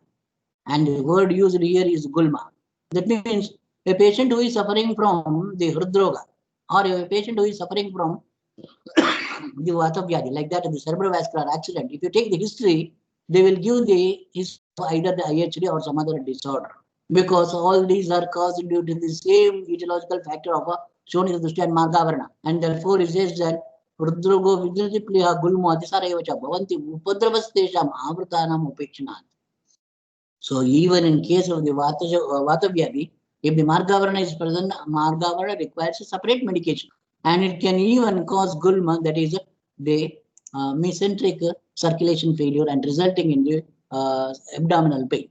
And the word used here is gulma. That means a patient who is suffering from the hridroga, or a patient who is suffering from the Vata Vyadi, like that, the cerebrovascular accident, if you take the history, they will give the history of either the IHD or some other disorder. Because all these are caused due to the same etiological factor of a Shonita Drishti and Margavarana. And therefore it says that Rudrogo Vidripliha Gulmo Adisaravacha Bhavanti Upadravastesham Avrutanam Upechanat. So even in case of the Vata Vyadi, if the Margavarana is present, Margavarana requires a separate medication. And it can even cause gulma, that is the mesenteric circulation failure, and resulting in the abdominal pain.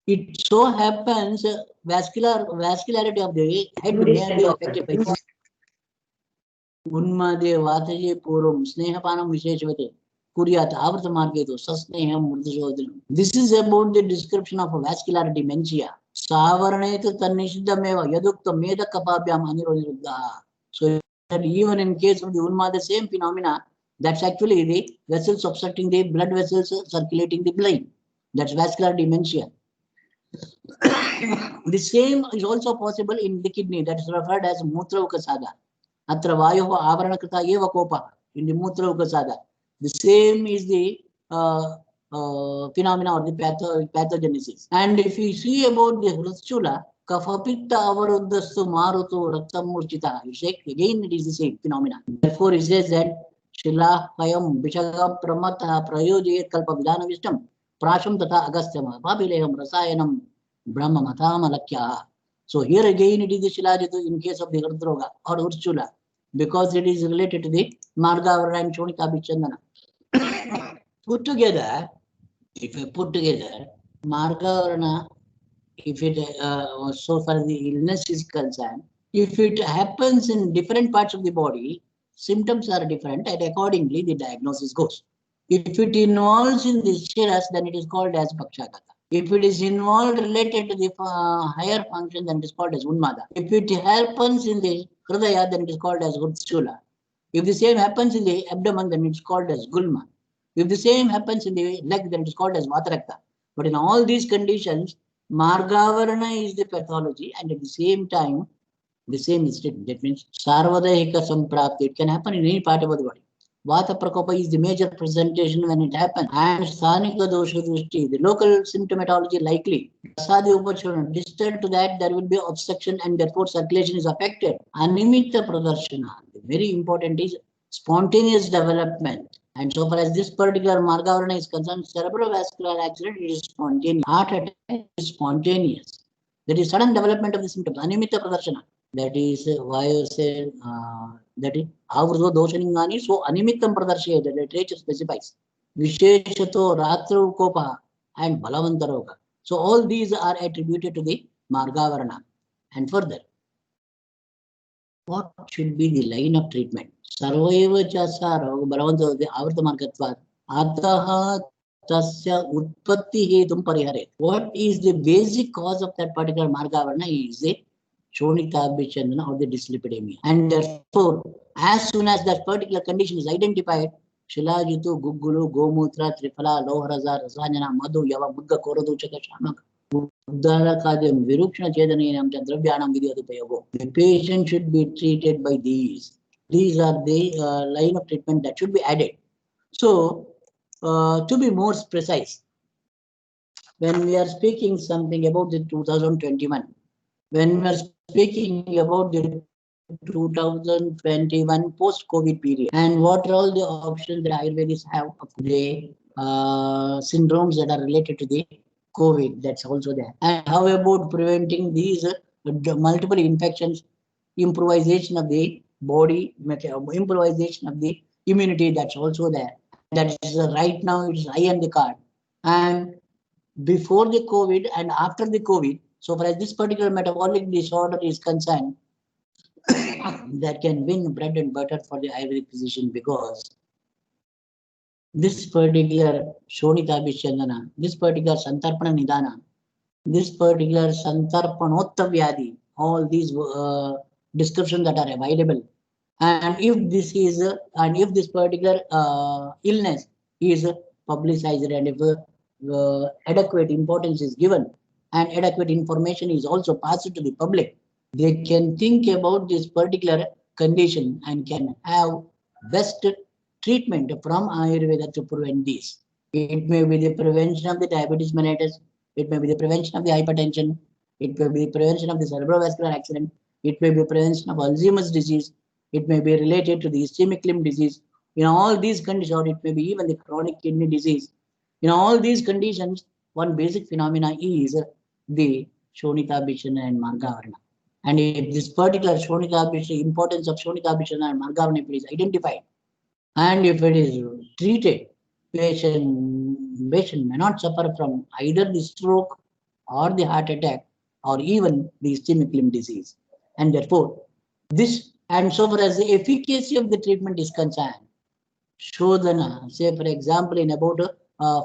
It so happens vascularity of the head may be affected by Unmade Vataje Purum Snehapanam Visheshvate Kuryat Avrta Margeto Sasneham Murdashodhanam. This is about the description of a vascular dementia. Savaraneta Tanishidameva Yadukta Meda Kapabhyam Anirodha. So that even in case of the Unma, the same phenomena, that's actually the vessels obstructing the blood vessels circulating the blood. That's vascular dementia. The same is also possible in the kidney, that is referred as Mutra Ukasada. Atra Vayoha Avaranakata Eva Kopa, in the Mutra Ukasada. The same is the phenomena or the pathogenesis. And if you see about the Hruschula, Kafapitta Avarudastu Marutu Raktamurchita, again it is the same phenomena. Therefore it says that Shila Hayam Vishaga Pramata Prayoje Kalpa Vidana Vistam Prasham Tata Agastama Babileham Rasayanam Brahma Mathamalakya. So here again it is the Shilajitu in case of the Hridroga or Urchula, because it is related to the Margavarana and Shonita Abhisandana. Put together, if you put together Margavarana, if it so far the illness is concerned, if it happens in different parts of the body, symptoms are different, and accordingly the diagnosis goes. If it involves in the shiras, then it is called as Pakshagata. If it is involved related to the higher function, then it is called as Unmada. If it happens in the Hridaya, then it is called as Hridshula. If the same happens in the abdomen, then it is called as Gulma. If the same happens in the leg, then it is called as Vatarakta. But in all these conditions, Margavarana is the pathology, and at the same time, the same is treatment. That means Sarvadahika Samprapti. It can happen in any part of the body. Vata Prakopa is the major presentation when it happens. And Sthanika Dosha Drishti, the local symptomatology likely. Prasadi Upachurana, distant to that, there will be obstruction and therefore circulation is affected. Animitta Pradarshana, very important is spontaneous development. And so far as this particular Margavarana is concerned, cerebrovascular accident is spontaneous. Heart attack is spontaneous. There is sudden development of the symptoms. Animitta Pradarshana. That is why I say that is Avrudo Doshaningani, so Animittam Pradarshya, the literature specifies. Visheshato Ratru Kopa and Balavantaroga. So all these are attributed to the Margavarana. And further, what should be the line of treatment? Sarvaiva Chasara Balavanta the Avrta Margatvat Ataha Tasya Utpatti Hetum Parihare. What is the basic cause of that particular Margavarana is the Shonikabhichandana or the dyslipidemia. And therefore, as soon as that particular condition is identified, Shilajitu, Gugulu, Gomutra, Triphala, Loharaza, Rasanjana, Madhu, Yava, Buddha, Korodu, Chaka, Shamak, Uddara Kadam, Virukshana Chedanayam, Chandrabhyanam, Vidyadupayogo. The patient should be treated by these. These are the line of treatment that should be added. So, to be more precise, when we are speaking something about the 2021, when we are speaking about the 2021 post-COVID period and what are all the options that Ayurvedists have of the syndromes that are related to the COVID, that's also there. And how about preventing these multiple infections, improvisation of the body, improvisation of the immunity, that's also there. That is right now it's high on the card. And before the COVID and after the COVID, so far as this particular metabolic disorder is concerned, that can win bread and butter for the Ayurvedic physician, because this particular Shonikabhichandana, this particular Santarpana Nidana, this particular Santarpanotta Vyadhi, all these descriptions that are available. And if this is, and if this particular illness is publicized and if adequate importance is given and adequate information is also passed to the public, they can think about this particular condition and can have best treatment from Ayurveda to prevent this. It may be the prevention of the diabetes mellitus, it may be the prevention of the hypertension, it may be the prevention of the cerebrovascular accident, it may be prevention of Alzheimer's disease, it may be related to the ischemic limb disease. In all these conditions, or it may be even the chronic kidney disease. In all these conditions, one basic phenomena is the Shonikabhichandana and Margavarana. And if this particular Shonikabhichandana, importance of Shonikabhichandana and Margavarana is identified, and if it is treated, patient may not suffer from either the stroke or the heart attack or even the ischemic limb disease. And therefore, this, and so far as the efficacy of the treatment is concerned, Shodhana, say for example, in about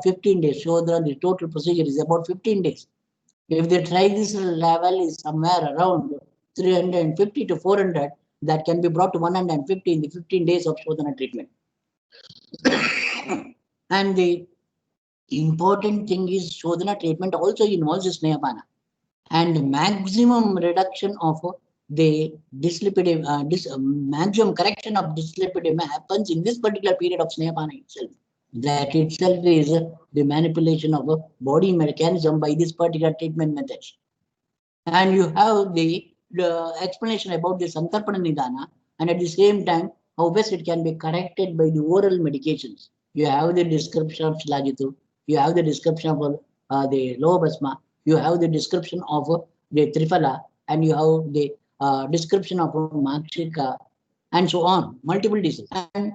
15 days, Shodhana, the total procedure is about 15 days. If the triglyceride level is somewhere around 350 to 400, that can be brought to 150 in the 15 days of Shodhana treatment. And the important thing is Shodhana treatment also involves Snehapana. And maximum reduction of the dyslipidemia, maximum correction of dyslipidemia happens in this particular period of Snehapana itself. That itself is the manipulation of a body mechanism by this particular treatment methods. And you have the explanation about the Santarpana Nidana, and at the same time, how best it can be corrected by the oral medications. You have the description of Shilajitu, you have the description of the Lobasma, you have the description of the Triphala, and you have the description of Makshika, and so on, multiple diseases. And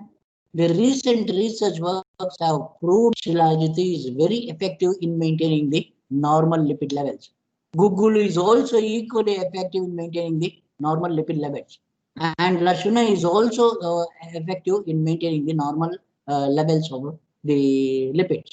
the recent research works have proved Shilajitu is very effective in maintaining the normal lipid levels. Gugulu is also equally effective in maintaining the normal lipid levels. And Lashuna is also effective in maintaining the normal levels of the lipids.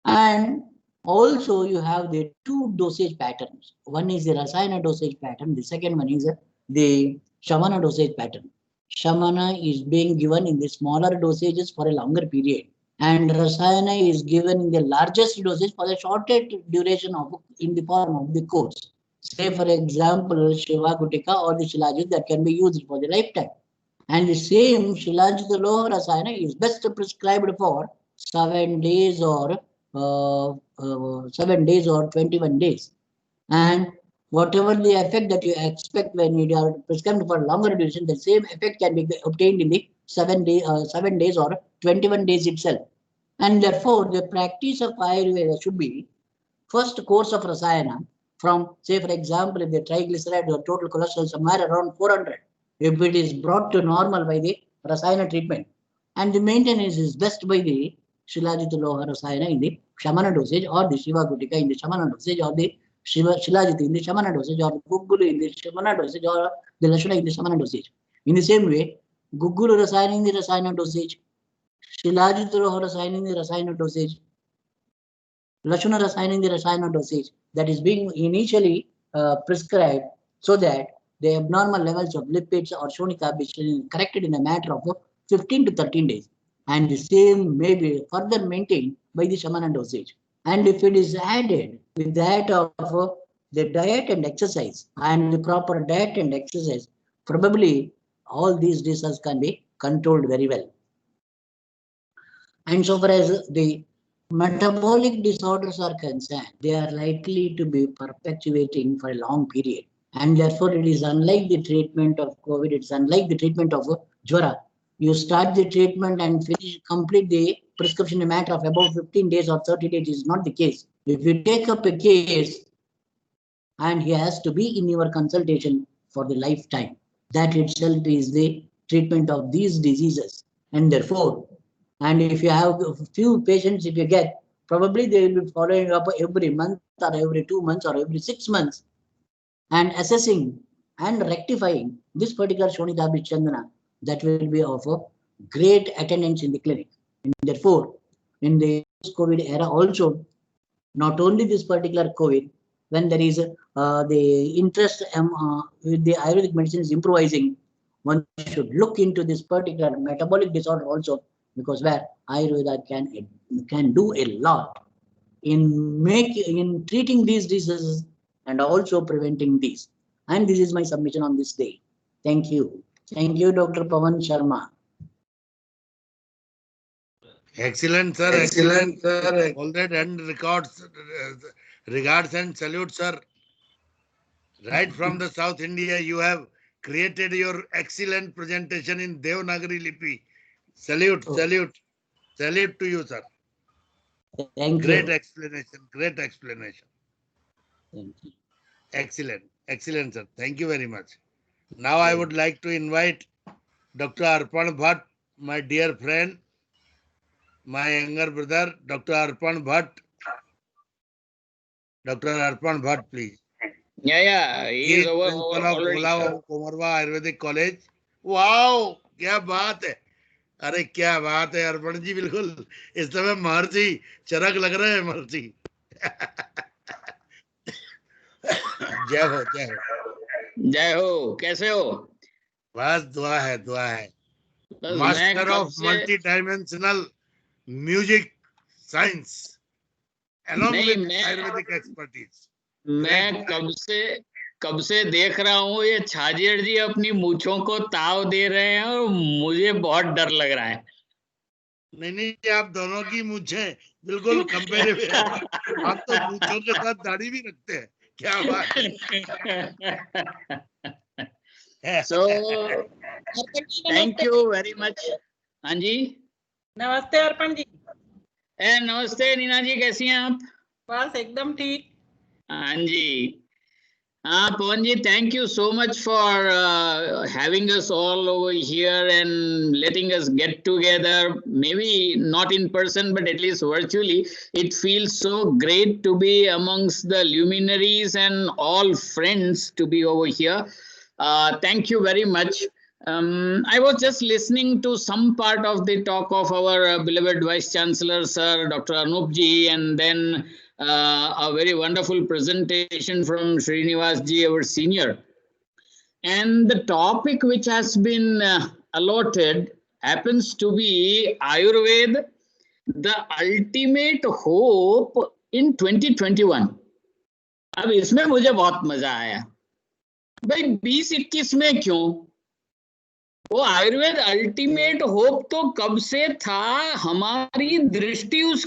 And also you have the two dosage patterns. One is the Rasayana dosage pattern. The second one is the Shamana dosage pattern. Shamana is being given in the smaller dosages for a longer period, and Rasayana is given in the largest dosage for the shorter duration of in the form of the course. Say for example, Shiva Gutika or the Shilajit that can be used for the lifetime. And the same Shilajit Loha Rasayana is best prescribed for 7 days or 7 days or 21 days. And whatever the effect that you expect when you are prescribed for longer duration, the same effect can be obtained in the 7 days or 21 days itself. And therefore, the practice of Ayurveda should be first course of Rasayana from, say, for example, if the triglyceride or total cholesterol somewhere around 400, if it is brought to normal by the Rasayana treatment, and the maintenance is best by the Shilajit Loha Rasayana in the Shamana dosage, or the Shiva Gutika in the Shamana dosage, or the Shilajit in the Shamana dosage, or Guggulu in the Shamana dosage, or the Lashuna in the Shamana dosage. In the same way, Guggulu Rasayana in the Rasayana dosage, Shilajit Loha Rasayana in the Rasayana dosage, Lashuna Rasayana in the Rasayana dosage that is being initially prescribed so that the abnormal levels of lipids or Shonika be corrected in a matter of 15 to 13 days. And the same may be further maintained by the Shamana dosage. And if it is added with that of the diet and exercise and the proper diet and exercise, probably all these diseases can be controlled very well. And so far as the metabolic disorders are concerned, they are likely to be perpetuating for a long period. And therefore, it is unlike the treatment of COVID, it's unlike the treatment of Jwara. You start the treatment and complete the prescription in a matter of about 15 days or 30 days is not the case. If you take up a case and he has to be in your consultation for the lifetime, that itself is the treatment of these diseases. And therefore, and if you have a few patients, if you get, probably they will be following up every month or every 2 months or every 6 months and assessing and rectifying this particular Shonita Chandana, that will be of a great attendance in the clinic. And therefore, in the COVID era also, not only this particular COVID, when there is the interest with the Ayurvedic medicine is improvising, one should look into this particular metabolic disorder also, because where Ayurveda can do a lot in treating these diseases and also preventing these. And this is my submission on this day. Thank you. Thank you, Dr. Pawan Sharma. Excellent, sir. Excellent, sir. All that and regards and salute, sir. Right from the South India, you have created your excellent presentation in Devanagari Lipi. Salute, salute, salute to you, sir. Thank Great you. explanation, great explanation. Thank you. Excellent, excellent, sir. Thank you very much. Now I would like to invite Dr. Arpan Bhatt, my dear friend, my younger brother, Dr. Arpan Bhatt. Dr. Arpan Bhatt, please. Yeah, he He is is principal of Gola Komarwa Ayurvedic College. Wow, क्या बात है. अरे क्या बात है अर्पण जी, बिल्कुल इस समय महर्षि चरक लग रहे हैं महर्षि. जय हो, जय हो. जय हो. कैसे हो? बस दुआ है, दुआ है. बस master of multi dimensional music science along with Ayurvedic expertise. मैं कब से देख रहा हूँ ये छाजेड़ जी अपनी मूंछों को ताव दे रहे हैं और मुझे बहुत डर लग रहा है. नहीं, आप दोनों की मूंछें बिल्कुल कंपेरेबल है. आप तो मूंछों के साथ दाढ़ी भी रखते हैं. क्या बात है. So, thank you very much. हाँ जी. नमस्ते अर्पण जी. नमस्ते नीना जी, कैसी हैं आप? बस एकदम ठीक. हाँ जी. Pawan ji, thank you so much for having us all over here and letting us get together, maybe not in person, but at least virtually. It feels so great to be amongst the luminaries and all friends to be over here. Thank you very much. I was just listening to some part of the talk of our beloved Vice Chancellor, Sir Dr. Anup ji, and then a very wonderful presentation from Srinivas ji, our senior. And the topic which has been allotted happens to be Ayurveda, the ultimate hope in 2021. अब इसमें मुझे बहुत मजा आया भाई। 2021 में क्यों? वो आयुर्वेद अल्टीमेट होप तो कब से था, हमारी दृष्टि उस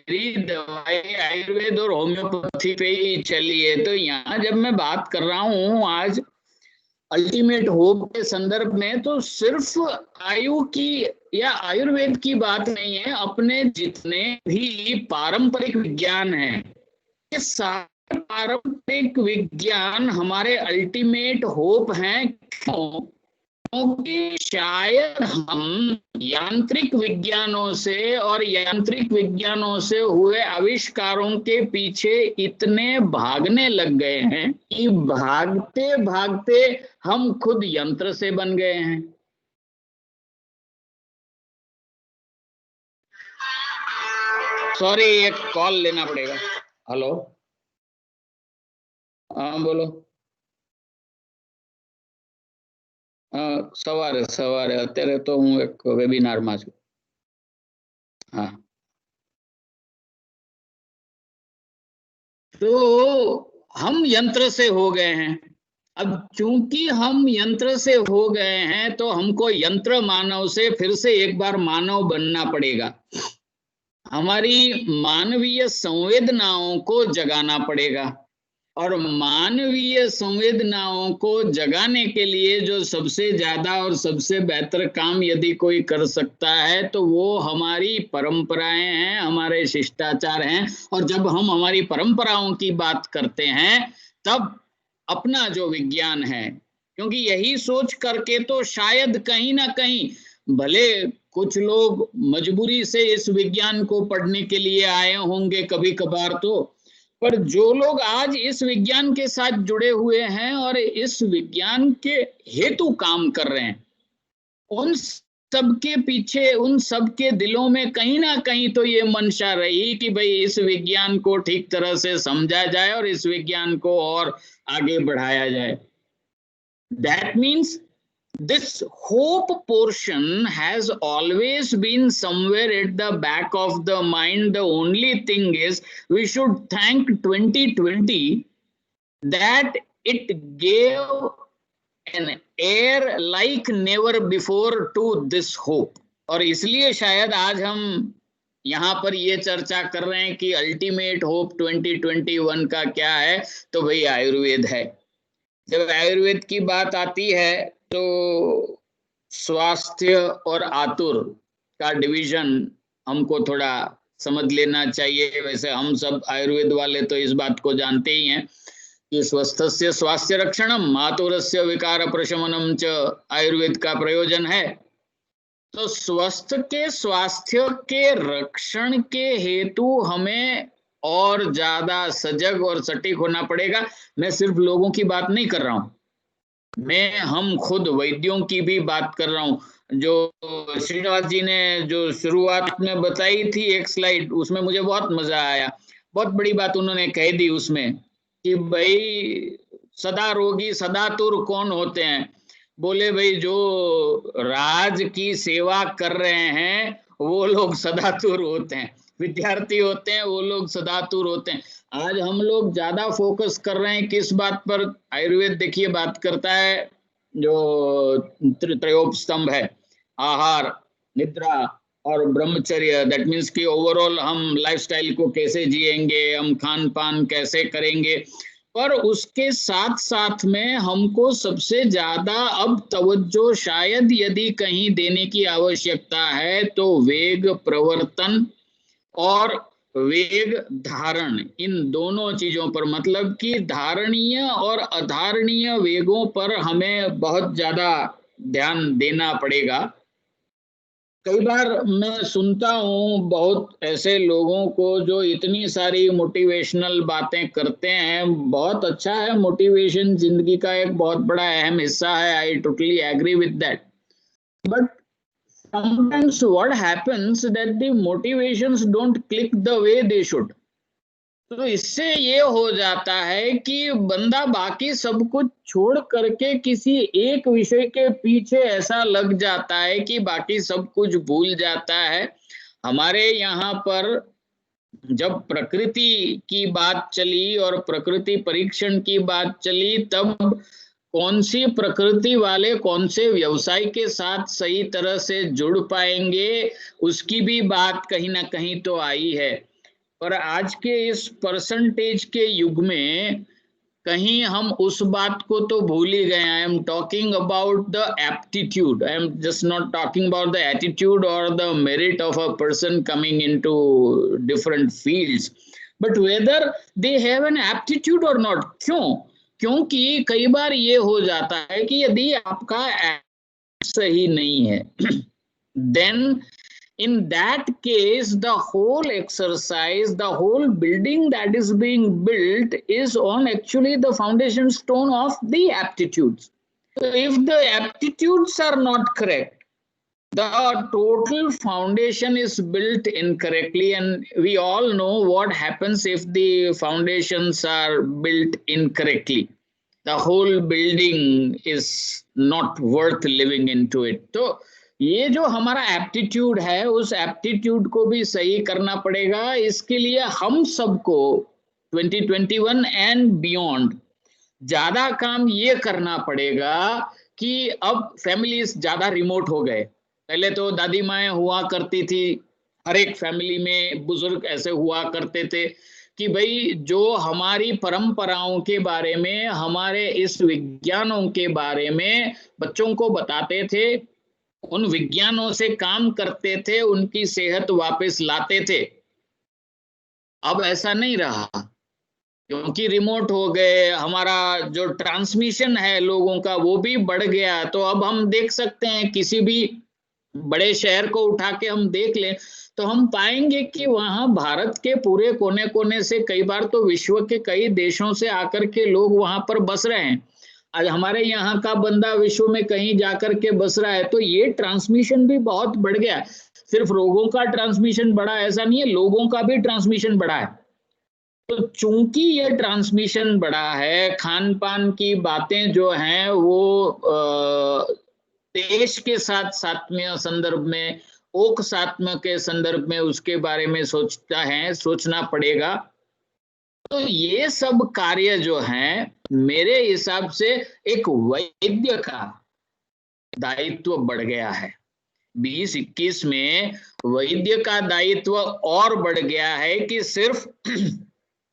दवाई आयुर्वेद और होम्योपैथी पे ही चली है। तो यहाँ जब मैं बात कर रहा हूँ आज अल्टीमेट होप के संदर्भ में, तो सिर्फ आयु की या आयुर्वेद की बात नहीं है, अपने जितने भी पारंपरिक विज्ञान हैं, ये सारे पारंपरिक विज्ञान हमारे अल्टीमेट होप हैं। क्यों? क्योंकि शायद हम यांत्रिक विज्ञानों से और यांत्रिक विज्ञानों से हुए आविष्कारों के पीछे इतने भागने लग गए हैं कि भागते भागते हम खुद यंत्र से बन गए हैं। सॉरी, एक कॉल लेना पड़ेगा। हेलो, हाँ बोलो। સવારે અત્યારે તો હું એક વેબિનારમાં છું। हाँ, तो हम यंत्र से हो गए हैं। अब चूंकि हम यंत्र से हो गए हैं तो हमको यंत्र मानव से फिर से एक बार मानव बनना पड़ेगा। हमारी मानवीय संवेदनाओं को जगाना पड़ेगा, और मानवीय संवेदनाओं को जगाने के लिए जो सबसे ज्यादा और सबसे बेहतर काम यदि कोई कर सकता है तो वो हमारी परंपराएं हैं, हमारे शिष्टाचार हैं। और जब हम हमारी परंपराओं की बात करते हैं तब अपना जो विज्ञान है, क्योंकि यही सोच करके तो शायद कहीं ना कहीं, भले कुछ लोग मजबूरी से इस विज्ञान को पढ़ने के लिए आए होंगे कभी कभार, तो पर जो लोग आज इस विज्ञान के साथ जुड़े हुए हैं और इस विज्ञान के हेतु काम कर रहे हैं, उन सबके पीछे, उन सबके दिलों में कहीं ना कहीं तो ये मंशा रही कि भाई इस विज्ञान को ठीक तरह से समझा जाए और इस विज्ञान को और आगे बढ़ाया जाए। That means this hope portion has always been somewhere at the back of the mind. The only thing is we should thank 2020 that it gave an air like never before to this hope. और इसलिए शायद आज हम यहाँ पर ये चर्चा कर रहे हैं कि अल्टीमेट होप 2021 का क्या है, तो भाई आयुर्वेद है। जब आयुर्वेद की बात आती है तो स्वास्थ्य और आतुर का डिवीजन हमको थोड़ा समझ लेना चाहिए। वैसे हम सब आयुर्वेद वाले तो इस बात को जानते ही हैं कि स्वस्थस्य स्वास्थ्य रक्षणम आतुरस्य विकार प्रशमनम च आयुर्वेद का प्रयोजन है। तो स्वस्थ के स्वास्थ्य के रक्षण के हेतु हमें और ज्यादा सजग और सटीक होना पड़ेगा। मैं सिर्फ लोगों की बात नहीं कर रहा हूं, मैं हम खुद वैद्यों की भी बात कर रहा हूं। जो श्रीनिवास जी ने जो शुरुआत में बताई थी एक स्लाइड, उसमें मुझे बहुत मजा आया। बहुत बड़ी बात उन्होंने कह दी उसमें कि भाई सदा रोगी सदातुर कौन होते हैं। बोले भाई जो राज की सेवा कर रहे हैं वो लोग सदातुर होते हैं, विद्यार्थी होते हैं वो लोग सदातुर होते हैं। आज हम लोग ज्यादा फोकस कर रहे हैं किस बात पर? आयुर्वेद देखिए बात करता है जो त्रयोप स्तंभ है, आहार, निद्रा और ब्रह्मचर्य। दैट मीन्स कि ओवरऑल हम लाइफस्टाइल को कैसे जिएंगे, हम खान पान कैसे करेंगे। पर उसके साथ साथ में हमको सबसे ज्यादा अब तवज्जो शायद यदि कहीं देने की आवश्यकता है तो वेग प्रवर्तन और वेग धारण, इन दोनों चीजों पर, मतलब कि धारणीय और अधारणीय वेगों पर हमें बहुत ज्यादा ध्यान देना पड़ेगा। कई बार मैं सुनता हूँ बहुत ऐसे लोगों को जो इतनी सारी मोटिवेशनल बातें करते हैं। बहुत अच्छा है, मोटिवेशन जिंदगी का एक बहुत बड़ा अहम हिस्सा है, I totally agree with that. But sometimes what happens that the motivations don't click the way they should. तो इससे ये हो जाता है कि बंदा बाकी सब कुछ छोड़ करके किसी एक विषय के पीछे ऐसा लग जाता है कि बाकी सब कुछ भूल जाता है। हमारे यहाँ पर जब प्रकृति की बात चली और प्रकृति परीक्षण की बात चली, तब कौन सी प्रकृति वाले कौन से व्यवसाय के साथ सही तरह से जुड़ पाएंगे, उसकी भी बात कहीं ना कहीं तो आई है। पर आज के इस परसेंटेज के युग में कहीं हम उस बात को तो भूल ही गए। I am talking about the aptitude, I am just not talking about the attitude और the merit of a person coming into different fields, but whether they have an aptitude or not. क्यों? क्योंकि कई बार ये हो जाता है कि यदि आपका सही नहीं है then in that case the whole exercise, the whole building that is being built is on actually the foundation stone of the aptitudes. So if the aptitudes are not correct, the total foundation is built incorrectly, and we all know what happens if the foundations are built incorrectly. The whole building is not worth living into it. तो ये जो हमारा एप्टीट्यूड है, उस एप्टीट्यूड को भी सही करना पड़ेगा। इसके लिए हम सबको 2021 एंड बियॉन्ड ज्यादा काम ये करना पड़ेगा कि अब फैमिलीज ज्यादा रिमोट हो गए। पहले तो दादी माएँ हुआ करती थी, हर एक फैमिली में बुजुर्ग ऐसे हुआ करते थे कि भाई जो हमारी परंपराओं के बारे में, हमारे इस विज्ञानों के बारे में बच्चों को बताते थे, उन विज्ञानों से काम करते थे, उनकी सेहत वापस लाते थे। अब ऐसा नहीं रहा, क्योंकि रिमोट हो गए, हमारा जो ट्रांसमिशन है लोगों का वो भी बढ़ गया। तो अब हम देख सकते हैं, किसी भी बड़े शहर को उठा के हम देख लें तो हम पाएंगे कि वहां भारत के पूरे कोने कोने से, कई बार तो विश्व के कई देशों से आकर के लोग वहां पर बस रहे हैं। आज हमारे यहाँ का बंदा विश्व में कहीं जाकर के बस रहा है। तो ये ट्रांसमिशन भी बहुत बढ़ गया। सिर्फ रोगों का ट्रांसमिशन बढ़ा ऐसा नहीं है, लोगों का भी ट्रांसमिशन बढ़ा है। तो चूंकि ये ट्रांसमिशन बढ़ा है, खान पान की बातें जो हैं वो देश के साथ सात्म्य संदर्भ में, ओक सात्म्य के संदर्भ में उसके बारे में सोचना पड़ेगा। तो ये सब कार्य जो हैं, मेरे हिसाब से एक वैद्य का दायित्व बढ़ गया है। 2021 में वैद्य का दायित्व और बढ़ गया है कि सिर्फ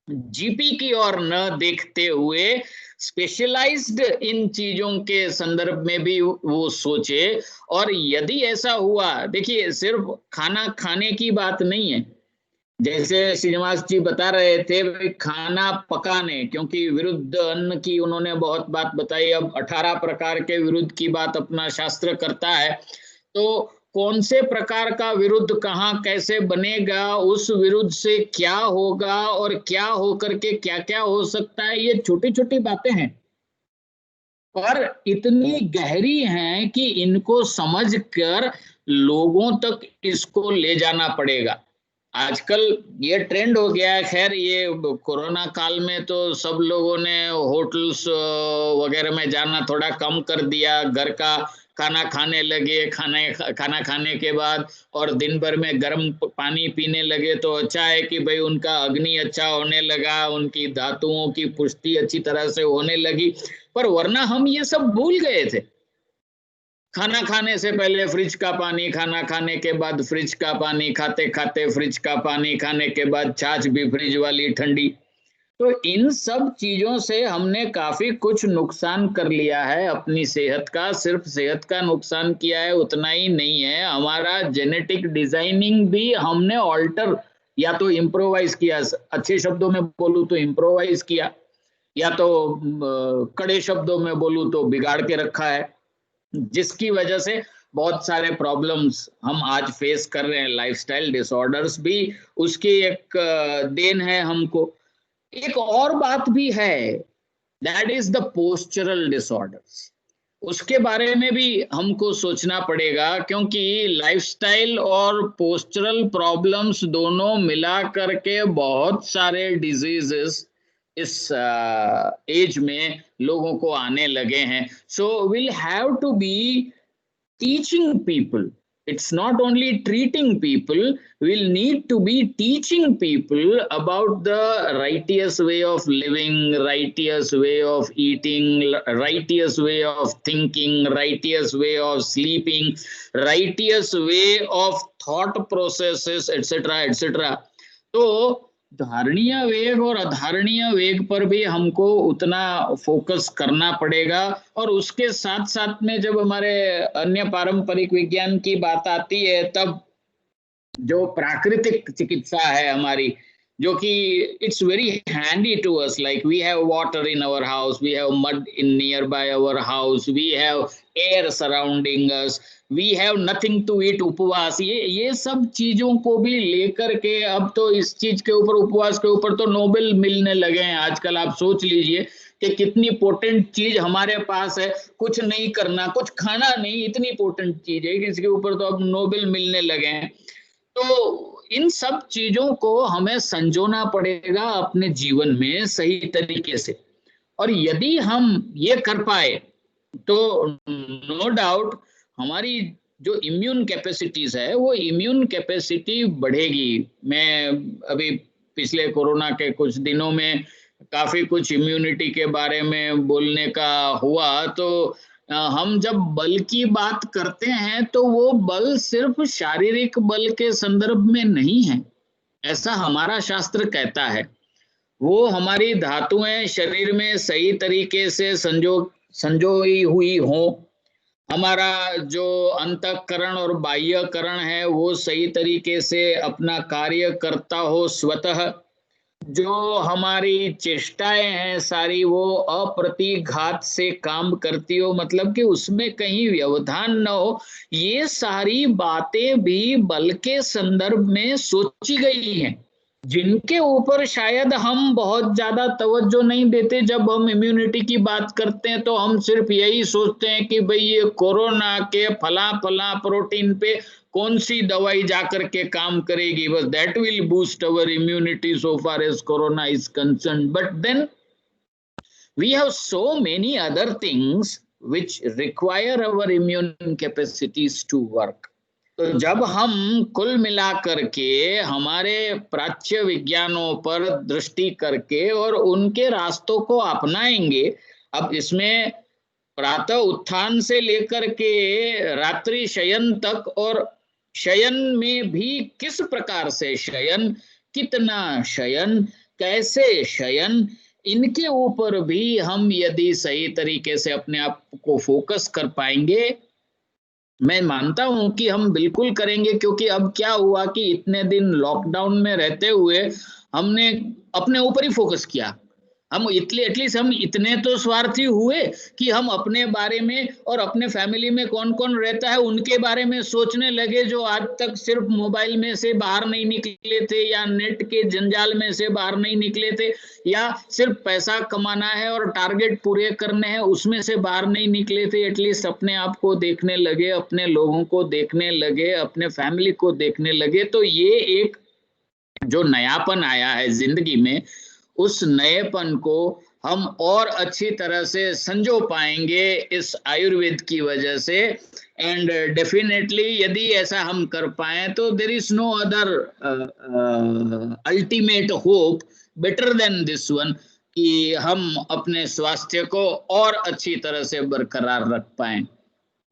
जीपी की ओर न देखते हुए स्पेशलाइज्ड इन चीजों के संदर्भ में भी वो सोचे। और यदि ऐसा हुआ, देखिए सिर्फ खाना खाने की बात नहीं है, जैसे श्रीनिवास जी बता रहे थे खाना पकाने, क्योंकि विरुद्ध अन्न की उन्होंने बहुत बात बताई। अब 18 प्रकार के विरुद्ध की बात अपना शास्त्र करता है, तो कौन से प्रकार का विरुद्ध कहाँ कैसे बनेगा, उस विरुद्ध से क्या होगा और क्या होकर के क्या क्या हो सकता है, ये छोटी छोटी बातें हैं पर इतनी गहरी हैं कि इनको समझकर लोगों तक इसको ले जाना पड़ेगा। आजकल ये ट्रेंड हो गया है। खैर ये कोरोना काल में तो सब लोगों ने होटल्स वगैरह में जाना थोड़ा कम कर दिया, घर का खाना खाने लगे, खाना खाने के बाद और दिन भर में गर्म पानी पीने लगे। तो अच्छा है कि भाई उनका अग्नि अच्छा होने लगा, उनकी धातुओं की पुष्टि अच्छी तरह से होने लगी। पर वरना हम ये सब भूल गए थे। खाना खाने से पहले फ्रिज का पानी, खाना खाने के बाद फ्रिज का पानी, खाते खाते फ्रिज का पानी, खाने के बाद छाछ भी फ्रिज वाली ठंडी। तो इन सब चीजों से हमने काफी कुछ नुकसान कर लिया है अपनी सेहत का। सिर्फ सेहत का नुकसान किया है उतना ही नहीं है, हमारा जेनेटिक डिजाइनिंग भी हमने ऑल्टर या तो इम्प्रोवाइज किया, अच्छे शब्दों में बोलूं तो इम्प्रोवाइज किया, या तो कड़े शब्दों में बोलूं तो बिगाड़ के रखा है, जिसकी वजह से बहुत सारे प्रॉब्लम्स हम आज फेस कर रहे हैं, लाइफस्टाइल डिसऑर्डर्स भी उसकी एक देन है हमको। एक और बात भी है, that is the postural disorders. उसके बारे में भी हमको सोचना पड़ेगा, क्योंकि लाइफस्टाइल और पोस्चरल प्रॉब्लम्स दोनों मिला करके बहुत सारे डिजीजेस इस एज में लोगों को आने लगे हैं। So will have to be teaching people. It's not only treating people, we'll need to be teaching people about the righteous way of living, righteous way of eating, righteous way of thinking, righteous way of sleeping, righteous way of thought processes, etc., etc. तो धारणीय वेग और अधारणीय वेग पर भी हमको उतना फोकस करना पड़ेगा। और उसके साथ साथ में जब हमारे अन्य पारंपरिक विज्ञान की बात आती है, तब जो प्राकृतिक चिकित्सा है हमारी, जो कि it's very handy to us, like we have water in our house, we have mud in nearby our house, we have air surrounding us, we have nothing to eat, उपवास, ये सब चीजों को भी लेकर के अब तो इस चीज के ऊपर, उपवास के ऊपर तो नोबेल मिलने लगे हैं आजकल। आप सोच लीजिए कि कितनी पोटेंट चीज हमारे पास है, कुछ नहीं करना, कुछ खाना नहीं, इतनी पोटेंट चीज है कि इसके ऊपर तो अब नोबेल मिलने लगे हैं। तो इन सब चीजों को हमें संजोना पड़ेगा अपने जीवन में सही तरीके से। और यदि हम ये कर पाए तो नो डाउट हमारी जो इम्यून कैपेसिटीज है वो इम्यून कैपेसिटी बढ़ेगी। मैं अभी पिछले कोरोना के कुछ दिनों में काफी कुछ इम्यूनिटी के बारे में बोलने का हुआ, तो हम जब बल की बात करते हैं तो वो बल सिर्फ शारीरिक बल के संदर्भ में नहीं है, ऐसा हमारा शास्त्र कहता है। वो हमारी धातुएं शरीर में सही तरीके से संजोई हुई हो, हमारा जो अंतःकरण और बाह्यकरण है वो सही तरीके से अपना कार्य करता हो स्वतः, जो हमारी चेष्टाएं हैं सारी वो अप्रतिघात से काम करती हो, मतलब कि उसमें कहीं व्यवधान न हो। ये सारी बातें भी बल के संदर्भ में सोची गई हैं, जिनके ऊपर शायद हम बहुत ज्यादा तवज्जो नहीं देते। जब हम इम्यूनिटी की बात करते हैं तो हम सिर्फ यही सोचते हैं कि भाई ये कोरोना के फला फला प्रोटीन पे कौन सी दवाई जाकर के काम करेगी, बस that will boost our immunity so far as corona is concern. But then we have so many other things which require our immune capacities to work. तो जब हम कुल मिलाकर के हमारे प्राच्य विज्ञानों पर दृष्टि करके और उनके रास्तों को अपनाएंगे, अब इसमें प्रातः उत्थान से लेकर के रात्रि शयन तक, और शयन में भी किस प्रकार से शयन, कितना शयन, कैसे शयन, इनके ऊपर भी हम यदि सही तरीके से अपने आप को फोकस कर पाएंगे, मैं मानता हूं कि हम बिल्कुल करेंगे। क्योंकि अब क्या हुआ कि इतने दिन लॉकडाउन में रहते हुए हमने अपने ऊपर ही फोकस किया। हम एटलीस्ट हम इतने तो स्वार्थी हुए कि हम अपने बारे में और अपने फैमिली में कौन कौन रहता है उनके बारे में सोचने लगे, जो आज तक सिर्फ मोबाइल में से बाहर नहीं निकले थे, या नेट के जंजाल में से बाहर नहीं निकले थे, या सिर्फ पैसा कमाना है और टारगेट पूरे करने हैं उसमें से बाहर नहीं निकले थे। एटलीस्ट अपने आप को देखने लगे, अपने लोगों को देखने लगे, अपने फैमिली को देखने लगे। तो ये एक जो नयापन आया है जिंदगी में, उस नएपन को हम और अच्छी तरह से संजो पाएंगे इस आयुर्वेद की वजह से। एंड डेफिनेटली यदि ऐसा हम कर पाए तो there is no other ultimate hope better than this one, कि हम अपने स्वास्थ्य को और अच्छी तरह से बरकरार रख पाए।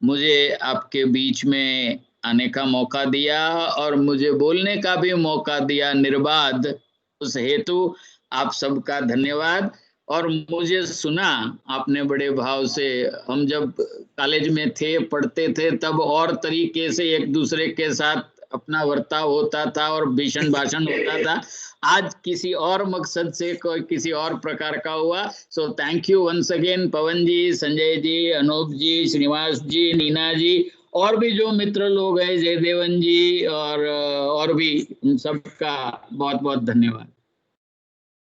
मुझे आपके बीच में आने का मौका दिया और मुझे बोलने का भी मौका दिया निर्बाध, उस हेतु आप सबका धन्यवाद। और मुझे सुना आपने बड़े भाव से। हम जब कॉलेज में थे, पढ़ते थे, तब और तरीके से एक दूसरे के साथ अपना वर्ताव होता था और भीषण भाषण होता था। आज किसी और मकसद से कोई किसी और प्रकार का हुआ। So thank you once again Pavan ji, Sanjay ji, Anup ji, Shrinivas ji, Neena ji और भी जो मित्र लोग हैं, जयदेवन जी और भी, उन सबका बहुत बहुत धन्यवाद।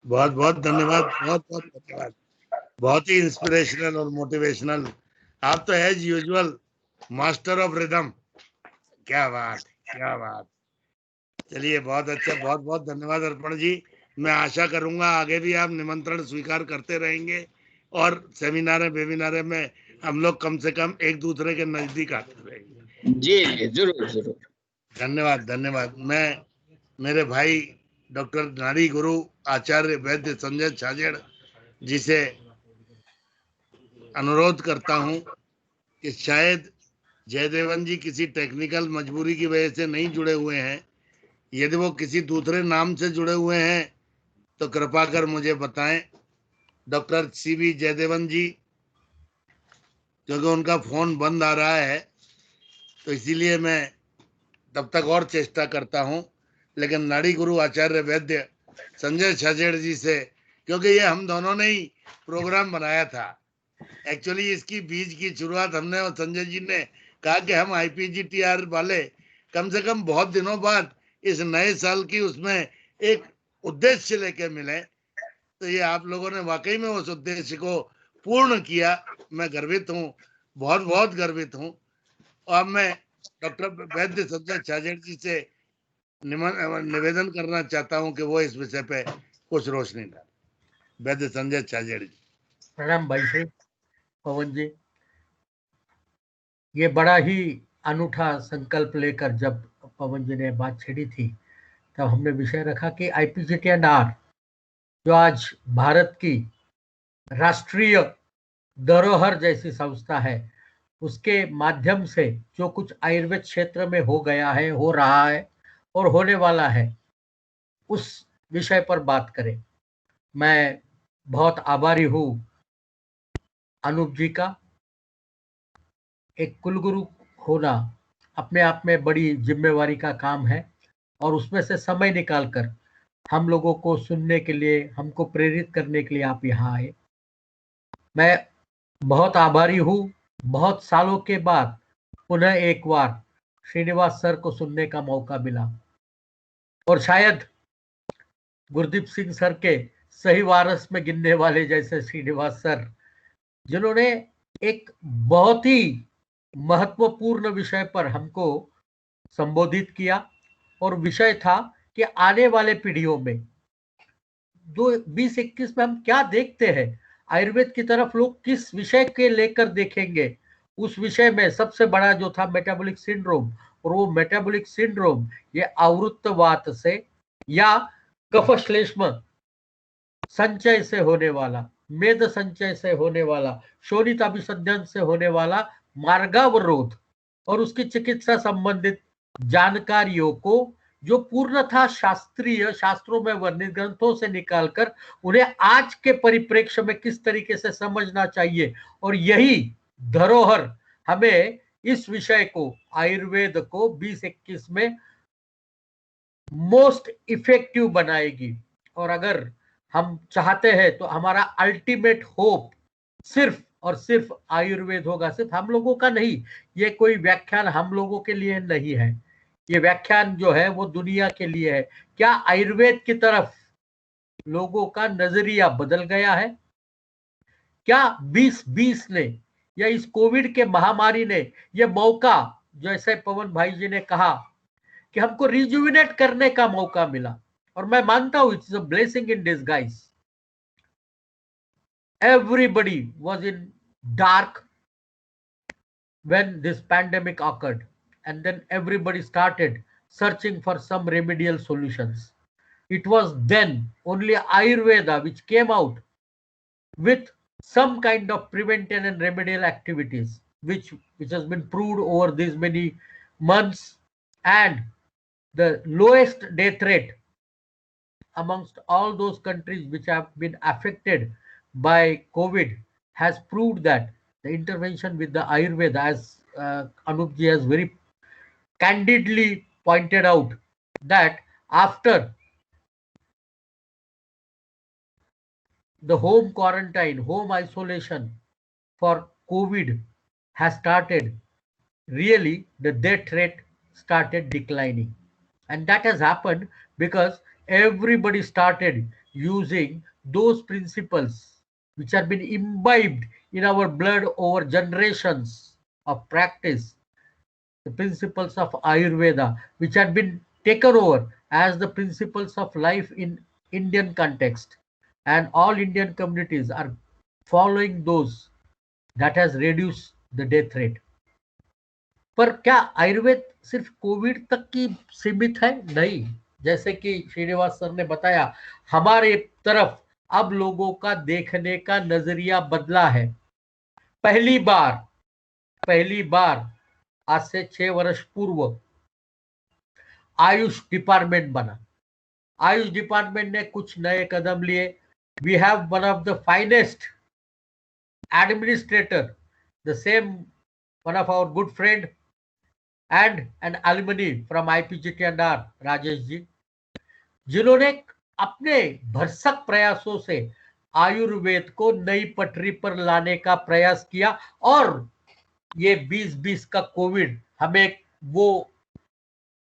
बहुत बहुत धन्यवाद, बहुत बहुत धन्यवाद। बहुत ही इंस्पिरेशनल और मोटिवेशनल। आप तो as usual master of rhythm. क्या बात, क्या बात। चलिए, बहुत अच्छा, बहुत बहुत धन्यवाद अर्पण जी। मैं आशा करूंगा आगे भी आप निमंत्रण स्वीकार करते रहेंगे और सेमिनार वेबिनार में हम लोग कम से कम एक दूसरे के नजदीक आते रहेंगे। जी, जरूर जरूर। धन्यवाद, धन्यवाद। मैं मेरे भाई डॉक्टर नारी गुरु आचार्य वैद्य संजय छाजेड़ जी से अनुरोध करता हूं कि शायद जयदेवन जी किसी टेक्निकल मजबूरी की वजह से नहीं जुड़े हुए हैं। यदि वो किसी दूसरे नाम से जुड़े हुए हैं तो कृपा कर मुझे बताएं, डॉक्टर सीवी जयदेवन जी, क्योंकि उनका फोन बंद आ रहा है, तो इसीलिए मैं तब तक और चेष्टा करता हूं। लेकिन नाड़ी गुरु आचार्य वैद्य संजय छाजेड़ जी से, क्योंकि ये हम दोनों ने ही प्रोग्राम बनाया था। एक्चुअली इसकी बीज की शुरुआत हमने और संजय जी ने कहा कि हम IPGTR वाले कम से कम बहुत दिनों बाद इस नए साल की उसमें एक उद्देश्य लेके मिले, तो ये आप लोगों ने वाकई में उस उद्देश्य को पूर्ण किया। मैं गर्वित हूँ, बहुत बहुत गर्वित हूँ। और मैं डॉक्टर वैद्य संजय छाजेड़ जी से निवेदन करना चाहता हूँ कि वो इस विषय पे कुछ रोशनी डालें। वैद्य संजय छाजेड़ जी। प्रणाम भाई श्री पवन जी। ये बड़ा ही अनूठा संकल्प लेकर जब पवन जी ने बात छेड़ी थी, तब हमने विषय रखा कि IPGTR जो आज भारत की राष्ट्रीय धरोहर जैसी संस्था है, उसके माध्यम से जो कुछ आयुर्वेद क्षेत्र में हो गया है, हो रहा है और होने वाला है, उस विषय पर बात करें। मैं बहुत आभारी हूँ अनूप जी का। एक कुलगुरु होना अपने आप में बड़ी जिम्मेवारी का काम है, और उसमें से समय निकालकर हम लोगों को सुनने के लिए, हमको प्रेरित करने के लिए आप यहाँ आए। मैं बहुत आभारी हूँ। बहुत सालों के बाद पुनः एक बार श्रीनिवास सर को सुनने का मौका मिला, और शायद गुरदीप सिंह सर के सही वारस में गिनने वाले जैसे श्रीनिवास सर, जिन्होंने एक बहुत ही महत्वपूर्ण विषय पर हमको संबोधित किया, और विषय था कि आने वाले पीढ़ियों में 2021 में हम क्या देखते हैं, आयुर्वेद की तरफ लोग किस विषय के लेकर देखेंगे। उस विषय में सबसे बड़ा जो था मेटाबॉलिक सिंड्रोम, और वो मेटाबॉलिक सिंड्रोम ये आवृत्तवात से या कफश्लेष्म संचय से होने वाला, मेद संचय से होने वाला, शोणित अभिसंधन से होने वाला मार्गावरोध और उसकी चिकित्सा संबंधित जानकारियों को जो पूर्णतः शास्त्रीय शास्त्रों में वर्णित ग्रंथों से निकालकर उन्हें आज के परिप्रेक्ष्य में किस तरीके से समझना चाहिए, और यही धरोहर हमें इस विषय को, आयुर्वेद को 2021 में मोस्ट इफेक्टिव बनाएगी। और अगर हम चाहते हैं तो हमारा अल्टीमेट होप सिर्फ और सिर्फ आयुर्वेद होगा। सिर्फ हम लोगों का नहीं, ये कोई व्याख्यान हम लोगों के लिए नहीं है, ये व्याख्यान जो है वो दुनिया के लिए है। क्या आयुर्वेद की तरफ लोगों का नजरिया बदल गया है? क्या 2020 ने या इस कोविड के महामारी ने ये मौका, जैसे पवन भाई जी ने कहा कि हमको रिजुविनेट करने का मौका मिला, और मैं मानता हूं it's a blessing in disguise. Everybody was in dark when this pandemic occurred, and then everybody started searching for some remedial solutions. It was then only Ayurveda which came out with some kind of preventive and remedial activities, which has been proved over these many months, and the lowest death rate amongst all those countries which have been affected by COVID has proved that the intervention with the Ayurveda, as Anupji has very candidly pointed out, that after the home quarantine, home isolation for COVID has started, really the death rate started declining. And that has happened because everybody started using those principles which have been imbibed in our blood over generations of practice, the principles of Ayurveda, which had been taken over as the principles of life in Indian context. And all Indian communities are following those. That has reduced the death rate. पर क्या आयुर्वेद सिर्फ कोविड तक की सीमित है? नहीं, जैसे कि श्रीनिवास सर ने बताया, हमारे तरफ अब लोगों का देखने का नजरिया बदला है। पहली बार आज से 6 वर्ष पूर्व आयुष डिपार्टमेंट बना। आयुष डिपार्टमेंट ने कुछ नए कदम लिए। We have one of the finest administrator, the same one of our good friend and an alumni from IPGTNR, Rajesh ji, जिन्होंने अपने भरसक प्रयासों से आयुर्वेद को नई पटरी पर लाने का प्रयास किया। और ये 2020 का कोविड हमें वो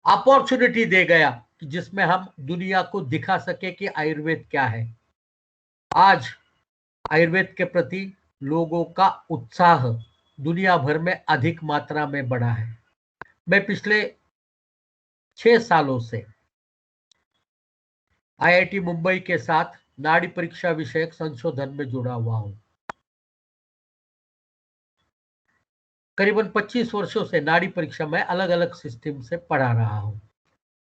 अपॉर्चुनिटी दे गया कि जिसमें हम दुनिया को दिखा सके कि आयुर्वेद क्या है। आज आयुर्वेद के प्रति लोगों का उत्साह दुनिया भर में अधिक मात्रा में बढ़ा है। मैं पिछले 6 सालों से आईआईटी मुंबई के साथ नाड़ी परीक्षा विषयक संशोधन में जुड़ा हुआ हूं। करीबन 25 वर्षों से नाड़ी परीक्षा में अलग अलग सिस्टम से पढ़ा रहा हूं।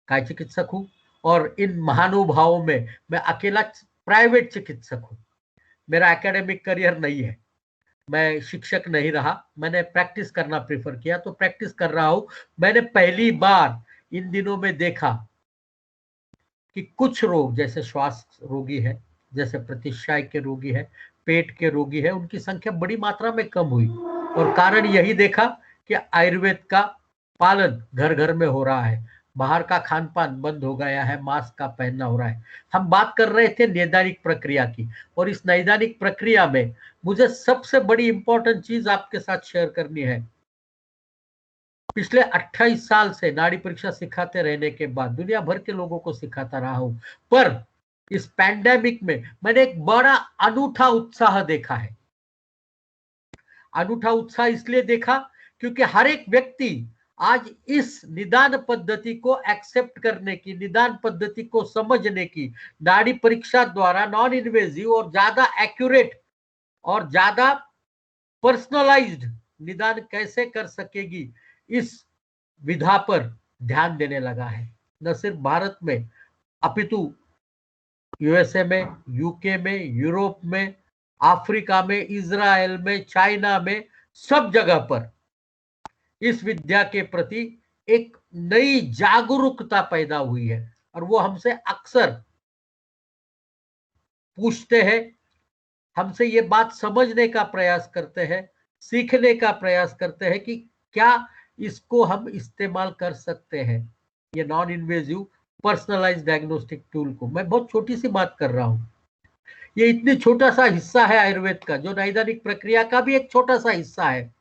काय चिकित्सक हूं और इन महानुभावों में मैं अकेला प्राइवेट चिकित्सक हूं। मेरा एकेडमिक करियर नहीं है, मैं शिक्षक नहीं रहा, मैंने प्रैक्टिस करना प्रेफर किया, तो प्रैक्टिस कर रहा हूं। मैंने पहली बार इन दिनों में देखा कि कुछ रोग जैसे श्वास रोगी है, जैसे प्रतिशाय के रोगी है, पेट के रोगी है, उनकी संख्या बड़ी मात्रा में कम हुई। और कारण यही देखा कि आयुर्वेद का पालन घर घर में हो रहा है, बाहर का खान पान बंद हो गया है, मास्क का पहनना हो रहा है। हम बात कर रहे थे नैदानिक प्रक्रिया की, और इस नैदानिक प्रक्रिया में मुझे सबसे बड़ी इंपॉर्टेंट चीज आपके साथ शेयर करनी है। पिछले 28 साल से नाड़ी परीक्षा सिखाते रहने के बाद दुनिया भर के लोगों को सिखाता रहा हूं, पर इस पैंडेमिक में मैंने एक बड़ा अनूठा उत्साह देखा है। अनूठा उत्साह इसलिए देखा क्योंकि हर एक व्यक्ति आज इस निदान पद्धति को एक्सेप्ट करने की, निदान पद्धति को समझने की, नाड़ी परीक्षा द्वारा नॉन इन्वेजिव और ज्यादा एक्यूरेट और ज्यादा पर्सनलाइज्ड निदान कैसे कर सकेगी, इस विधा पर ध्यान देने लगा है। न सिर्फ भारत में अपितु यूएसए में, यूके में, यूरोप में, अफ्रीका में, इजराइल में, चाइना में, सब जगह पर इस विद्या के प्रति एक नई जागरूकता पैदा हुई है। और वो हमसे अक्सर पूछते हैं, हमसे ये बात समझने का प्रयास करते हैं, सीखने का प्रयास करते हैं कि क्या इसको हम इस्तेमाल कर सकते हैं, ये non invasive personalised diagnostic tool को। मैं बहुत छोटी सी बात कर रहा हूं, ये इतनी छोटा सा हिस्सा है आयुर्वेद का, जो नैदानिक प्रक्रिया का भी एक छोटा सा हिस्सा है।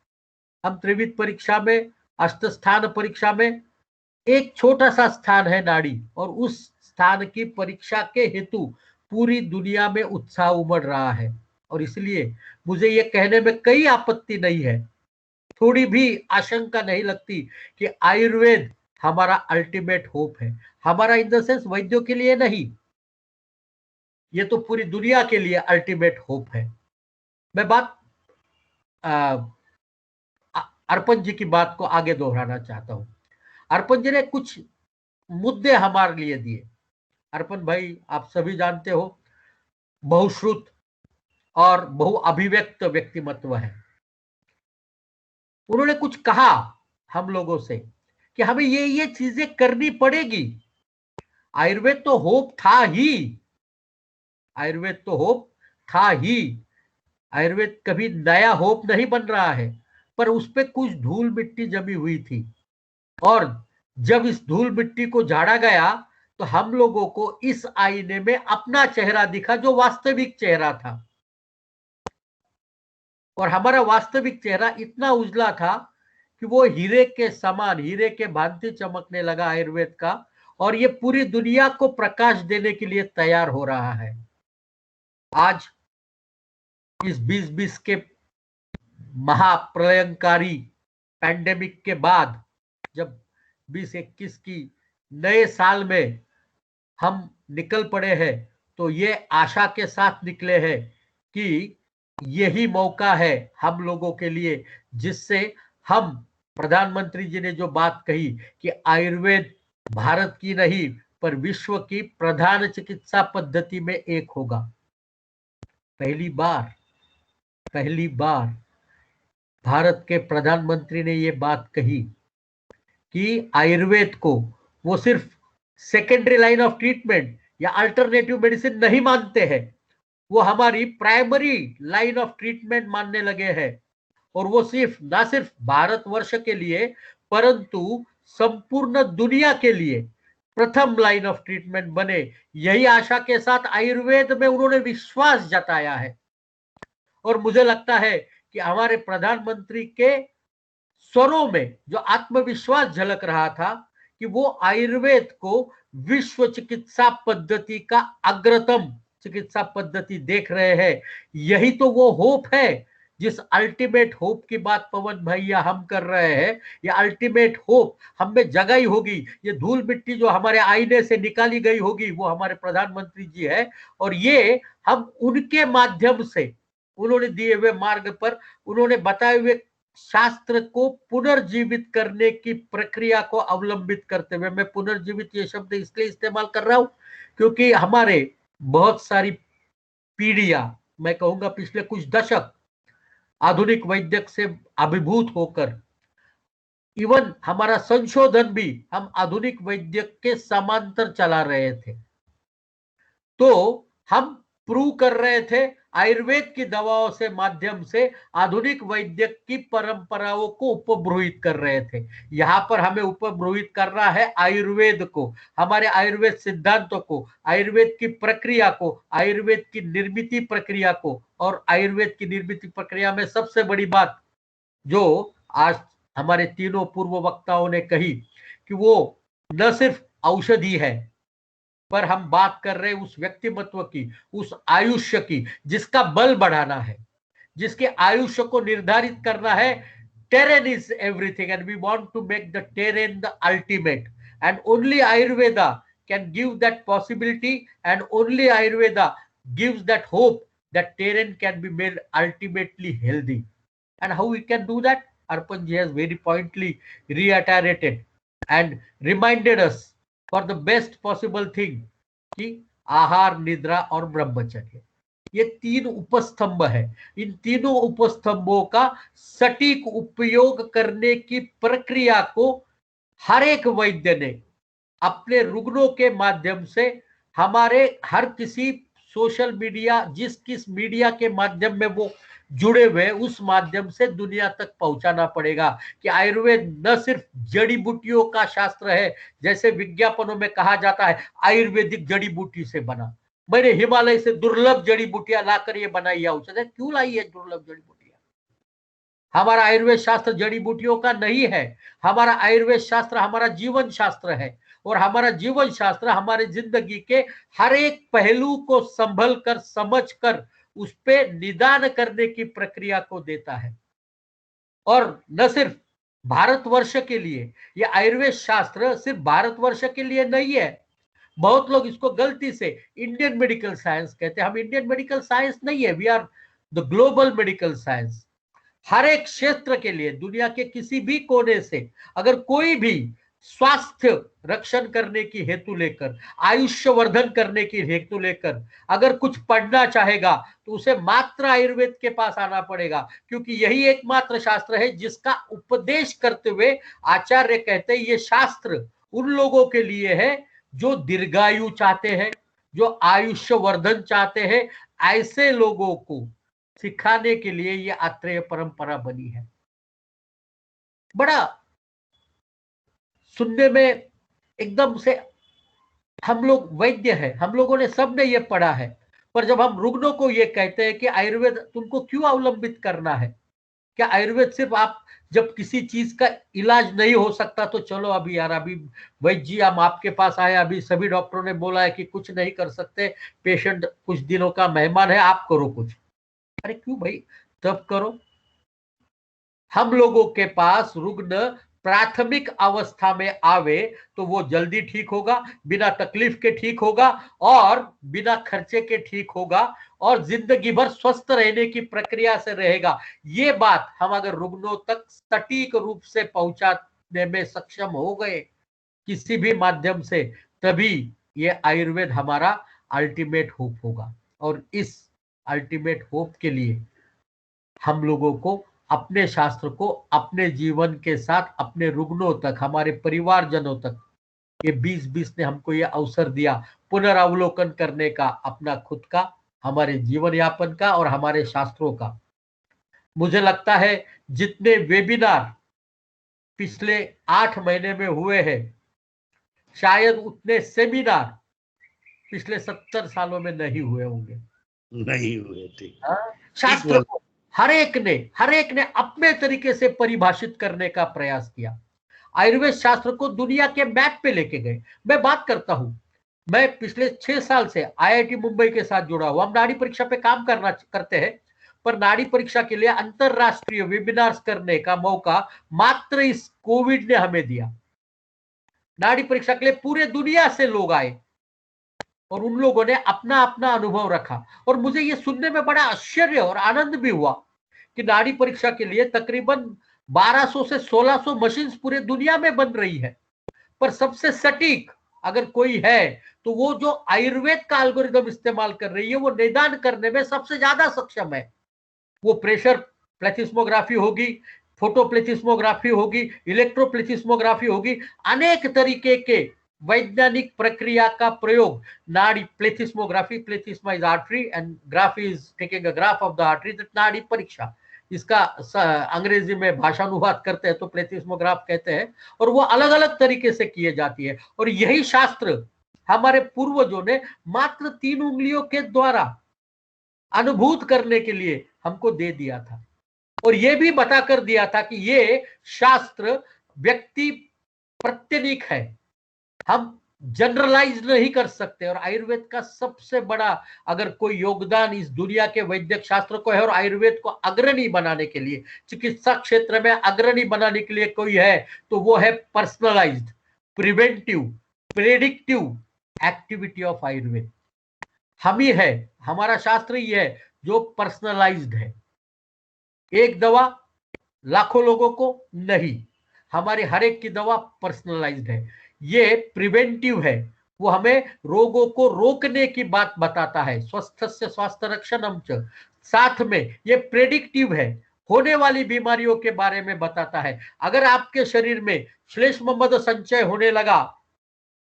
हम त्रिविध परीक्षा में, अष्टस्थान परीक्षा में एक छोटा सा स्थान है नाड़ी, और उस स्थान की परीक्षा के हेतु पूरी दुनिया में उत्साह उमड़ रहा है। और इसलिए मुझे ये कहने में कोई आपत्ति नहीं है, थोड़ी भी आशंका नहीं लगती कि आयुर्वेद हमारा अल्टीमेट होप है। हमारा इन द सेंस वैद्यों के लिए नहीं, ये तो पूरी दुनिया के लिए अल्टीमेट होप है। मैं बात अर्पण जी की बात को आगे दोहराना चाहता हूं। अर्पण जी ने कुछ मुद्दे हमारे लिए दिए। अर्पण भाई, आप सभी जानते हो, बहुश्रुत और बहुअभिव्यक्त व्यक्तिमत्व है। उन्होंने कुछ कहा हम लोगों से कि हमें ये चीजें करनी पड़ेगी। आयुर्वेद तो होप था ही, आयुर्वेद तो होप था ही। आयुर्वेद कभी नया होप नहीं बन रहा है, पर उस पे कुछ धूल मिट्टी जमी हुई थी। और जब इस धूल मिट्टी को झाड़ा गया तो हम लोगों को इस आईने में अपना चेहरा दिखा, जो वास्तविक चेहरा था। और हमारा वास्तविक चेहरा इतना उजला था कि वो हीरे के समान, हीरे के भांति चमकने लगा आयुर्वेद का, और ये पूरी दुनिया को प्रकाश देने के लिए तैयार हो रहा है। आज इस 2020 के महाप्रलयंकारी पैंडेमिक के बाद, जब 2021 की नए साल में हम निकल पड़े हैं, तो ये आशा के साथ निकले हैं कि यही मौका है हम लोगों के लिए, जिससे हम, प्रधानमंत्री जी ने जो बात कही कि आयुर्वेद भारत की नहीं पर विश्व की प्रधान चिकित्सा पद्धति में एक होगा। पहली बार भारत के प्रधानमंत्री ने ये बात कही कि आयुर्वेद को वो सिर्फ सेकेंडरी लाइन ऑफ ट्रीटमेंट या अल्टरनेटिव मेडिसिन नहीं मानते हैं, वो हमारी प्राइमरी लाइन ऑफ ट्रीटमेंट मानने लगे हैं। और वो ना सिर्फ भारतवर्ष के लिए परंतु संपूर्ण दुनिया के लिए प्रथम लाइन ऑफ ट्रीटमेंट बने, यही आशा के साथ आयुर्वेद में उन्होंने विश्वास जताया है। और मुझे लगता है कि हमारे प्रधानमंत्री के स्वरों में जो आत्मविश्वास झलक रहा था कि वो आयुर्वेद को विश्व चिकित्सा पद्धति का अग्रतम चिकित्सा पद्धति देख रहे हैं, यही तो वो होप है, जिस अल्टीमेट होप की बात पवन भैया हम कर रहे हैं। ये अल्टीमेट होप हम में जगाई होगी, ये धूल मिट्टी जो हमारे आईने से निकाली गई होगी, वो हमारे प्रधानमंत्री जी है। और ये हम उनके माध्यम से, उन्होंने दिए हुए मार्ग पर, उन्होंने बताए हुए शास्त्र को पुनर्जीवित करने की प्रक्रिया को अवलंबित करते हुए, मैं पुनर्जीवित ये शब्द इसलिए इस्तेमाल कर रहा हूं क्योंकि हमारे बहुत सारी पीढ़ियां, मैं कहूंगा पिछले कुछ दशक, आधुनिक वैद्यक से अभिभूत होकर, इवन हमारा संशोधन भी हम आधुनिक वैद्यक के समांतर चला रहे थे। तो हम प्रूव कर रहे थे आयुर्वेद की दवाओं से माध्यम से आधुनिक वैद्यक की परंपराओं को उपब्रूहित कर रहे थे। यहां पर हमें उपब्रूहित करना है आयुर्वेद को, हमारे आयुर्वेद सिद्धांतों को, आयुर्वेद की प्रक्रिया को, आयुर्वेद की निर्मित प्रक्रिया को। और आयुर्वेद की निर्मित प्रक्रिया में सबसे बड़ी बात जो आज हमारे तीनों पूर्व वक्ताओं ने कही कि वो न सिर्फ औषधि है, पर हम बात कर रहे हैं उस व्यक्तिमत्व की, उस आयुष्य की, जिसका बल बढ़ाना है, जिसके आयुष्य को निर्धारित करना है। Terrain is everything and we want to make the terrain the ultimate, and only Ayurveda can give that possibility, and only Ayurveda gives that hope that Terrain can be made ultimately healthy. And how we can do that? Arpan ji has very pointedly reiterated and reminded us for the best possible thing कि आहार, निद्रा और ब्रह्मचर्य, ये तीन उपस्तंभ है। इन तीनों उपस्तंभों का सटीक उपयोग करने की प्रक्रिया को हर एक वैद्य ने अपने रुग्णों के माध्यम से, हमारे हर किसी सोशल मीडिया, जिस किस मीडिया के माध्यम में वो जुड़े हुए, उस माध्यम से दुनिया तक पहुंचाना पड़ेगा कि आयुर्वेद न सिर्फ जड़ी बूटियों का शास्त्र है, जैसे विज्ञापनों में कहा जाता है आयुर्वेदिक जड़ी बूटी से बना, मैंने हिमालय से दुर्लभ जड़ी बूटियां लाकर ये बनाई औषध है। क्यों लाई है दुर्लभ जड़ी बूटियां? हमारा आयुर्वेद शास्त्र जड़ी बूटियों का नहीं है, हमारा आयुर्वेद शास्त्र हमारा जीवन शास्त्र है। और हमारा जीवन शास्त्र हमारे जिंदगी के हर एक पहलू को संभल कर, समझ कर, उस पे निदान करने की प्रक्रिया को देता है। और न सिर्फ भारतवर्ष के लिए, ये आयुर्वेद शास्त्र सिर्फ भारतवर्ष के लिए नहीं है। बहुत लोग इसको गलती से इंडियन मेडिकल साइंस कहते हैं। हम इंडियन मेडिकल साइंस नहीं है, we are the global medical science. हर एक क्षेत्र के लिए, दुनिया के किसी भी कोने से अगर कोई भी स्वास्थ्य रक्षण करने की हेतु लेकर, आयुष्य वर्धन करने की हेतु लेकर अगर कुछ पढ़ना चाहेगा तो उसे मात्र आयुर्वेद के पास आना पड़ेगा, क्योंकि यही एकमात्र शास्त्र है जिसका उपदेश करते हुए आचार्य कहते हैं ये शास्त्र उन लोगों के लिए है जो दीर्घायु चाहते हैं, जो आयुष्य वर्धन चाहते हैं। ऐसे लोगों को सिखाने के लिए ये आत्रेय परंपरा बनी है। बड़ा सुनने में एकदम से, हम लोग वैद्य हैं, हम लोगों ने सबने ये पढ़ा है, पर जब हम रुग्णों को ये कहते हैं कि आयुर्वेद तुमको क्यों अवलंबित करना है, क्या आयुर्वेद सिर्फ आप जब किसी चीज का इलाज नहीं हो सकता तो चलो अभी यार, अभी वैद्य जी हम आपके पास आए, अभी सभी डॉक्टरों ने बोला है कि कुछ नहीं कर सकते, पेशेंट कुछ दिनों का मेहमान है, आप करो कुछ। अरे क्यों भाई, तब करो। हम लोगों के पास रुग्ण प्राथमिक अवस्था में आवे तो वो जल्दी ठीक होगा, बिना तकलीफ के ठीक होगा और बिना खर्चे के ठीक होगा और जिंदगी भर स्वस्थ रहने की प्रक्रिया से रहेगा। ये बात हम अगर रुग्णों तक सटीक रूप से पहुंचाने में सक्षम हो गए किसी भी माध्यम से, तभी ये आयुर्वेद हमारा अल्टीमेट होप होगा। और इस अल्टीमेट होप के लिए हम लोगों को अपने शास्त्र को अपने जीवन के साथ अपने रुग्णों तक, हमारे परिवारजनों तक, ये 2020 ने हमको ये अवसर दिया पुनरावलोकन करने का, अपना खुद का, हमारे जीवन यापन का और हमारे शास्त्रों का। मुझे लगता है जितने वेबिनार पिछले 8 महीने में हुए हैं, शायद उतने सेमिनार पिछले 70 सालों में नहीं हुए होंगे। नहीं हुए थे। शास्त्र को हर एक ने अपने तरीके से परिभाषित करने का प्रयास किया। आयुर्वेद शास्त्र को दुनिया के मैप पे लेके गए। मैं बात करता हूं, मैं पिछले 6 साल से IIT मुंबई के साथ जुड़ा हुआ। हम नाड़ी परीक्षा पे काम करते हैं, पर नाड़ी परीक्षा के लिए अंतरराष्ट्रीय वेबिनार्स करने का मौका मात्र इस कोविड ने हमें दिया। नाड़ी परीक्षा के लिए पूरे दुनिया से लोग आए और उन लोगों ने अपना अपना अनुभव रखा और मुझे ये सुनने में बड़ा आश्चर्य और आनंद भी हुआ कि नाड़ी परीक्षा के लिए तकरीबन 1200 से 1600 मशीन्स पूरे दुनिया में बन रही है, पर सबसे सटीक अगर कोई है तो वो जो आयुर्वेद का एल्गोरिदम इस्तेमाल कर रही है, वो निदान करने में सबसे ज्यादा सक्षम है। वो प्रेशर प्लेथिस्मोग्राफी होगी, फोटो प्लेथिस्मोग्राफी होगी, इलेक्ट्रोप्लेथिस्मोग्राफी होगी, अनेक तरीके के वैज्ञानिक प्रक्रिया का प्रयोग नाड़ी plethysmography, plethysma is artery and graphy is taking a graph of the artery, that नाड़ी परीक्षा, इसका अंग्रेजी में भाषानुवाद करते हैं तो प्लेथिस्मोग्राफ कहते हैं, और वो अलग अलग तरीके से किए जाती है। और यही शास्त्र हमारे पूर्वजों ने मात्र 3 उंगलियों के द्वारा अनुभूत करने के लिए हमको दे दिया था और ये भी बता कर दिया था कि ये शास्त्र व्यक्ति प्रत्यनिक है, हम जनरलाइज नहीं कर सकते। और आयुर्वेद का सबसे बड़ा अगर कोई योगदान इस दुनिया के वैद्यक शास्त्र को है और आयुर्वेद को अग्रणी बनाने के लिए, चिकित्सा क्षेत्र में अग्रणी बनाने के लिए कोई है तो वो है personalised, preventive, predictive activity of Ayurveda. हम ही है, हमारा शास्त्र ही है जो पर्सनलाइज्ड है। एक दवा लाखों लोगों को नहीं, हमारे हर एक की दवा पर्सनलाइज्ड है। ये प्रिवेंटिव है, वो हमें रोगों को रोकने की बात बताता है, स्वस्थस्य स्वास्थ्य रक्षणम च। साथ में ये प्रेडिक्टिव है, होने वाली बीमारियों के बारे में बताता है। अगर आपके शरीर में श्लेष्म मद संचय होने लगा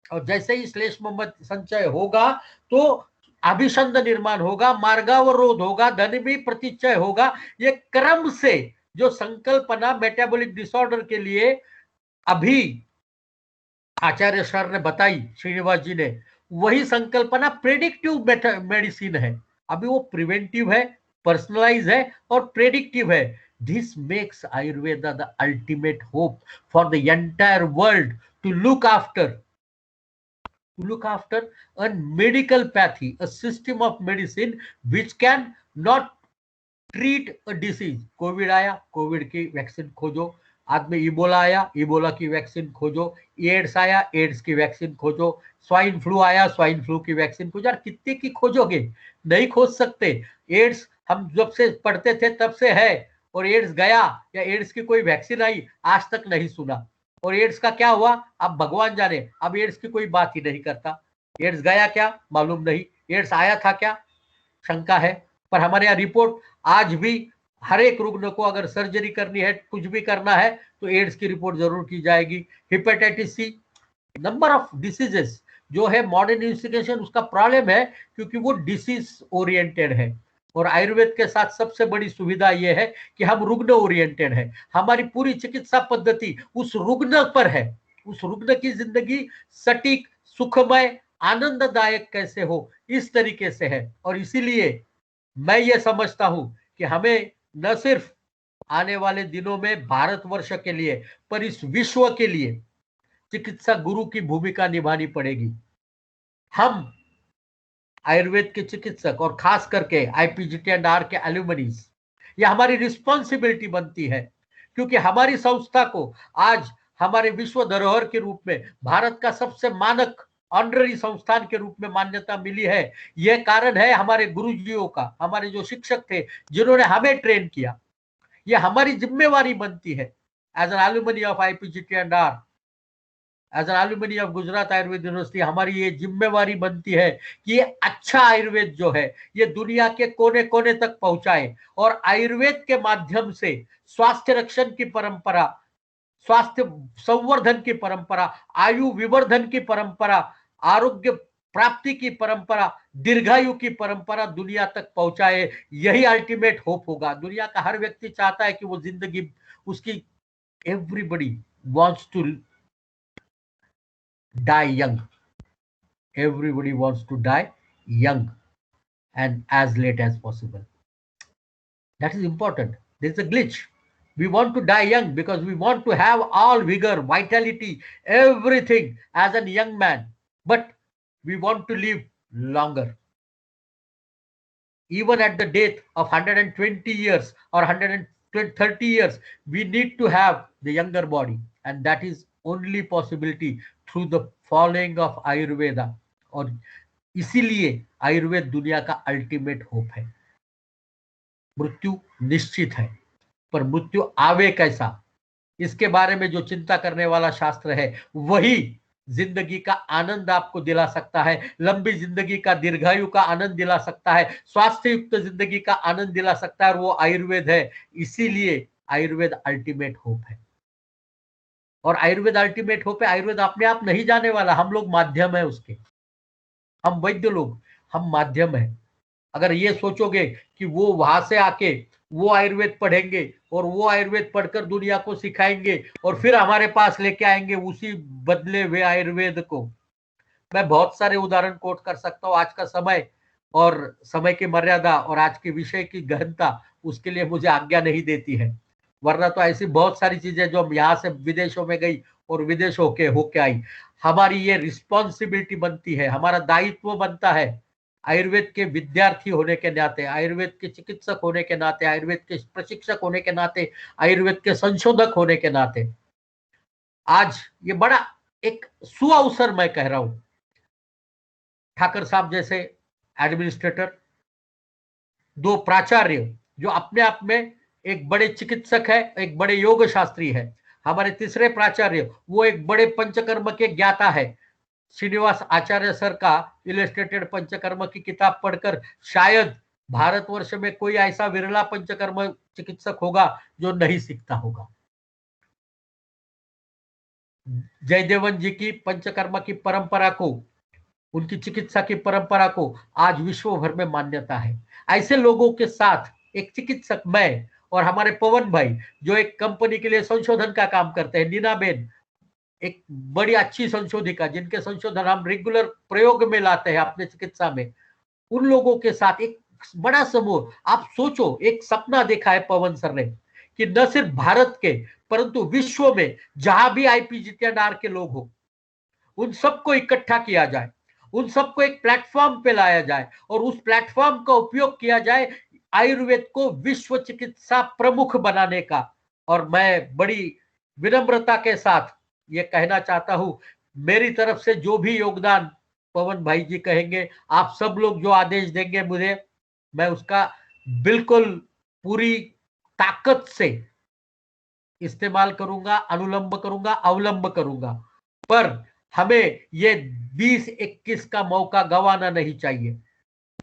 और जैसे ही श्लेष्म मद संचय होगा तो अभिसंध निर्माण होगा, मार्गावरोध होगा, धनवी प्रतिचय होगा। ये क्रम से जो संकल्पना मेटाबॉलिक डिसऑर्डर के लिए अभी आचार्य सर ने बताई, श्रीनिवास जी ने, वही संकल्पना प्रेडिक्टिव मेडिसिन है। अभी वो प्रिवेंटिव है, पर्सनलाइज है और प्रेडिक्टिव है। This makes Ayurveda the ultimate hope for the entire world to look after a medical pathy, a system of medicine which can not treat a disease. Covid आया, कोविड की वैक्सीन खोजो, आदमी इबोला आया, इबोला की वैक्सीन खोजो, एड्स आया, एड्स की वैक्सीन खोजो, स्वाइन फ्लू आया, स्वाइन फ्लू की वैक्सीन खोजो। यार कितने की खोजोगे, नहीं खोज सकते। एड्स हम जब से पढ़ते थे तब से है, और एड्स गया या एड्स की कोई वैक्सीन आई आज तक नहीं सुना। और एड्स का क्या हुआ अब भगवान जाने, अब एड्स की कोई बात ही नहीं करता। एड्स गया क्या मालूम नहीं, एड्स आया था क्या शंका है। पर हमारे यहाँ रिपोर्ट आज भी, हर एक रुग्ण को अगर सर्जरी करनी है, कुछ भी करना है तो एड्स की रिपोर्ट जरूर की जाएगी। Hepatitis C, number of diseases जो है मॉडर्न इन्वेस्टिगेशन उसका प्रॉब्लम है क्योंकि वो डिसीज ओरिएंटेड है। और आयुर्वेद के साथ सबसे बड़ी सुविधा यह है कि हम रुग्ण ओरिएंटेड है। हमारी पूरी चिकित्सा पद्धति उस रुग्ण पर है, उस रुग्ण की जिंदगी सटीक, सुखमय, आनंददायक कैसे हो, इस तरीके से है। और इसीलिए मैं ये समझता हूं कि हमें न सिर्फ आने वाले दिनों में भारतवर्ष के लिए, पर इस विश्व के लिए चिकित्सा गुरु की भूमिका निभानी पड़ेगी। हम आयुर्वेद के चिकित्सक और खास करके IPGT&R के एल्यूमनीज, ये हमारी रिस्पॉन्सिबिलिटी बनती है, क्योंकि हमारी संस्था को आज हमारे विश्व धरोहर के रूप में भारत का सबसे मानक ऑनररी संस्थान के रूप में मान्यता मिली है। यह कारण है हमारे गुरुजियों का, हमारे जो शिक्षक थे जिन्होंने हमें ट्रेन किया। यह हमारी जिम्मेवारी बनती है as an alumni of IPGT&R, as an alumni of Gujarat Ayurved university. हमारी ये जिम्मेवारी बनती है कि ये अच्छा आयुर्वेद जो है ये दुनिया के कोने कोने तक पहुंचाए, और आयुर्वेद के माध्यम से स्वास्थ्य रक्षण की परंपरा, स्वास्थ्य संवर्धन की परंपरा, आयु विवर्धन की परंपरा, आरोग्य प्राप्ति की परंपरा, दीर्घायु की परंपरा दुनिया तक पहुंचाए। यही अल्टीमेट होप होगा। दुनिया का हर व्यक्ति चाहता है कि वो जिंदगी उसकी, everybody wants to die young. Everybody wants to die young and as late as possible. That is important. There is a glitch. We want to die young because we want to have all vigor, vitality, everything as a young man. But we want to live longer. Even at the death of 120 years or 130 years, we need to have the younger body. And that is only possibility through the following of Ayurveda. और इसीलिए आयुर्वेद दुनिया का अल्टीमेट होप है। मृत्यु निश्चित है, पर मृत्यु आवे कैसा, इसके बारे में जो चिंता करने वाला शास्त्र है वही जिंदगी का आनंद आपको दिला सकता है, लंबी जिंदगी का, दीर्घायु का आनंद दिला सकता है, स्वास्थ्य युक्त जिंदगी का आनंद दिला सकता है, और वो आयुर्वेद है। इसीलिए आयुर्वेद अल्टीमेट होप है। और आयुर्वेद अल्टीमेट होप है। आयुर्वेद अपने आप नहीं जाने वाला, हम लोग माध्यम है उसके। हम वैद्य लोग, हम माध्यम है। अगर ये सोचोगे कि वो वहां से आके वो आयुर्वेद पढ़ेंगे और वो आयुर्वेद पढ़कर दुनिया को सिखाएंगे और फिर हमारे पास लेके आएंगे उसी बदले हुए आयुर्वेद को, मैं बहुत सारे उदाहरण कोट कर सकता हूँ। आज का समय और समय की मर्यादा और आज के विषय की गहनता उसके लिए मुझे आज्ञा नहीं देती है, वरना तो ऐसी बहुत सारी चीजें जो हम यहाँ से विदेशों में गई और विदेश होके आई। हमारी ये रिस्पॉन्सिबिलिटी बनती है, हमारा दायित्व बनता है आयुर्वेद के विद्यार्थी होने के नाते, आयुर्वेद के चिकित्सक होने के नाते, आयुर्वेद के प्रशिक्षक होने के नाते, आयुर्वेद के संशोधक होने के नाते। आज ये बड़ा एक सुअवसर मैं कह रहा हूं। ठाकर साहब जैसे एडमिनिस्ट्रेटर, दो प्राचार्य जो अपने आप में एक बड़े चिकित्सक है, एक बड़े योग शास्त्री है। हमारे तीसरे प्राचार्य वो एक बड़े पंचकर्म के ज्ञाता है। श्रीनिवास आचार्य सर का इलस्ट्रेटेड पंचकर्म की किताब पढ़कर शायद भारतवर्ष में कोई ऐसा विरला पंचकर्म चिकित्सक होगा जो नहीं सीखता होगा। जयदेवन जी की पंचकर्म की परंपरा को, उनकी चिकित्सा की परंपरा को आज विश्व भर में मान्यता है। ऐसे लोगों के साथ एक चिकित्सक, मैं और हमारे पवन भाई जो एक कंपनी के लिए संशोधन का काम करते हैं, नीना बेन एक बड़ी अच्छी संशोधिका जिनके संशोधन हम रेगुलर प्रयोग में लाते हैं अपने चिकित्सा में, उन लोगों के साथ एक बड़ा समूह। आप सोचो, एक सपना देखा है पवन सर ने कि न सिर्फ भारत के परंतु विश्व में जहां भी IPGT&R के लोग हो उन सबको इकट्ठा किया जाए, उन सबको एक प्लेटफॉर्म पे लाया जाए और उस प्लेटफॉर्म का उपयोग किया जाए आयुर्वेद को विश्व चिकित्सा प्रमुख बनाने का। और मैं बड़ी विनम्रता के साथ ये कहना चाहता हूं, मेरी तरफ से जो भी योगदान पवन भाई जी कहेंगे, आप सब लोग जो आदेश देंगे मुझे, मैं उसका बिल्कुल पूरी ताकत से इस्तेमाल करूंगा, अनुलंब करूंगा, अवलंब करूंगा। पर हमें ये 20-21 का मौका गंवाना नहीं चाहिए।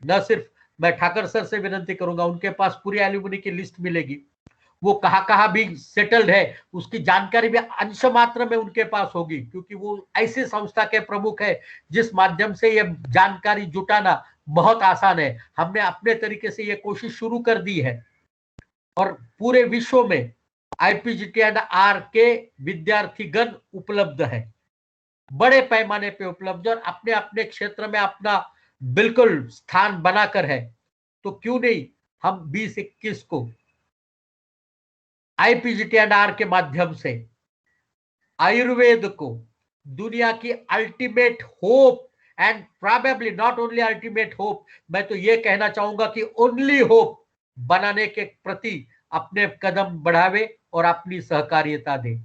न सिर्फ मैं ठाकर सर से विनती करूंगा, उनके पास पूरी एल्यूमिनी की लिस्ट मिलेगी, वो कहाँ भी सेटल्ड है उसकी जानकारी भी अंश मात्र में उनके पास होगी, क्योंकि वो ऐसे संस्था के प्रमुख है जिस माध्यम से ये जानकारी जुटाना बहुत आसान है। हमने अपने तरीके से ये कोशिश शुरू कर दी है और पूरे विश्व में IPGT&R के विद्यार्थीगण उपलब्ध है, बड़े पैमाने पे उपलब्ध, और अपने अपने क्षेत्र में अपना बिल्कुल स्थान बनाकर है। तो क्यों नहीं हम 20-21 को IPGTNR के माध्यम से आयुर्वेद को दुनिया की ultimate hope and probably not only ultimate hope, मैं तो ये कहना चाहूंगा कि ओनली होप बनाने के प्रति अपने कदम बढ़ावे और अपनी सहकारिता दे।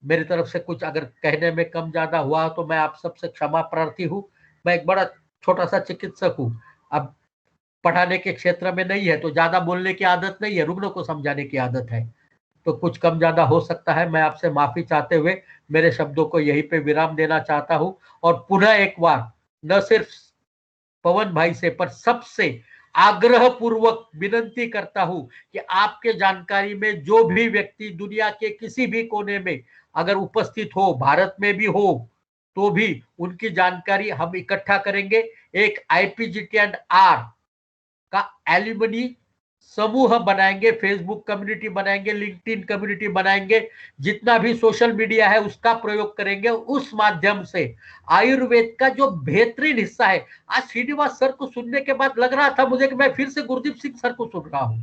मेरी तरफ से कुछ अगर कहने में कम ज्यादा हुआ तो मैं आप सबसे क्षमा प्रार्थी हूं। मैं एक बड़ा छोटा सा चिकित्सक हूं, अब पढ़ाने के क्षेत्र में नहीं है तो ज्यादा बोलने की आदत नहीं है, रुग्णों को समझाने की आदत है, तो कुछ कम ज्यादा हो सकता है। मैं आपसे माफी चाहते हुए मेरे शब्दों को यहीं पे विराम देना चाहता हूं और पुनः एक बार न सिर्फ पवन भाई से पर सबसे आग्रह पूर्वक विनती करता हूं कि आपके जानकारी में जो भी व्यक्ति दुनिया के किसी भी कोने में अगर उपस्थित हो, भारत में भी हो, तो भी उनकी जानकारी हम इकट्ठा करेंगे। एक IPGTNR का एल्यूमिनी समूह बनाएंगे, फेसबुक कम्युनिटी बनाएंगे, लिंक्डइन कम्युनिटी बनाएंगे, जितना भी सोशल मीडिया है उसका प्रयोग करेंगे। उस माध्यम से आयुर्वेद का जो बेहतरीन हिस्सा है, आज श्रीनिवास सर को सुनने के बाद लग रहा था मुझे कि मैं फिर से गुरदीप सिंह सर को सुन रहा हूं,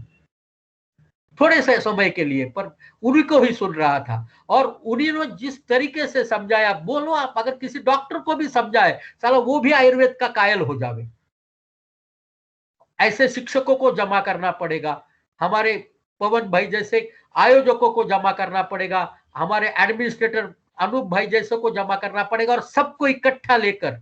थोड़े से समय के लिए, पर उन्हीं को ही सुन रहा था। और उन्हीं ने जिस तरीके से समझाया, बोलो आप अगर किसी डॉक्टर को भी समझाए, साला वो भी आयुर्वेद का कायल हो जावे। ऐसे शिक्षकों को जमा करना पड़ेगा, हमारे पवन भाई जैसे आयोजकों को जमा करना पड़ेगा, हमारे एडमिनिस्ट्रेटर अनूप भाई जैसे को जमा करना पड़ेगा, और सबको इकट्ठा लेकर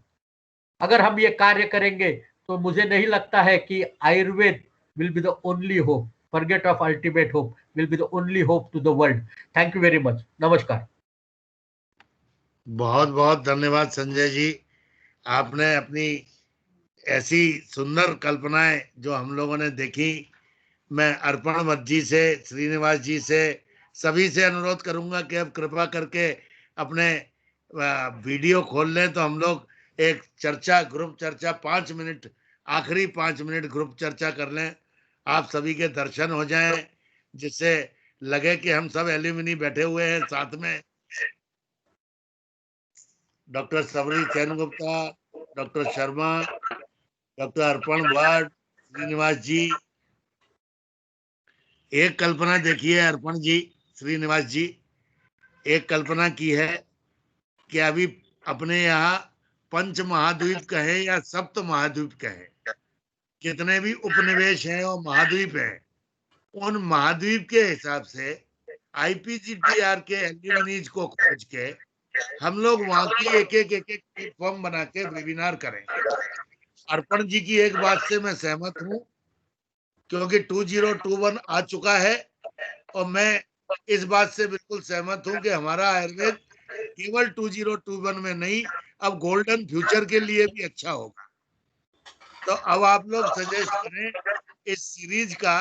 अगर हम ये कार्य करेंगे तो मुझे नहीं लगता है कि Ayurveda will be the only hope, forget of ultimate hope, will be the only hope to the world. Thank you very much, नमस्कार। बहुत बहुत धन्यवाद संजय जी, आपने अपनी ऐसी सुंदर कल्पनाएं जो हम लोगों ने देखी, मैं अर्पण मत जी से, श्रीनिवास जी से, सभी से अनुरोध करूंगा कि अब कृपा करके अपने वीडियो खोल लें तो हम लोग एक चर्चा, ग्रुप चर्चा 5 मिनट, आखिरी 5 मिनट ग्रुप चर्चा कर लें, आप सभी के दर्शन हो जाएं, जिससे लगे कि हम सब एल्यूमिनी बैठे हुए हैं साथ में। Doctor Sabari Sengupta, doctor Sharma, doctor अर्पण भट्ट, श्रीनिवास जी, एक कल्पना देखिए अर्पण जी, श्रीनिवास जी, एक कल्पना की है कि अभी अपने यहाँ पंच महाद्वीप कहे या सप्त महाद्वीप कहे, कितने भी उपनिवेश हैं और महाद्वीप हैं, उन महाद्वीप के हिसाब से IPGTR के एल्यूमिनीज को खोज के हम लोग वहां की एक प्लेटफॉर्म बना के वेबिनार करें। अर्पण जी की एक बात से मैं सहमत हूं, क्योंकि 2021 आ चुका है और मैं इस बात से बिल्कुल सहमत हूं कि हमारा आयुर्वेद केवल 2021 में नहीं, अब गोल्डन फ्यूचर के लिए भी अच्छा होगा। तो अब आप लोग सजेस्ट करें, इस सीरीज का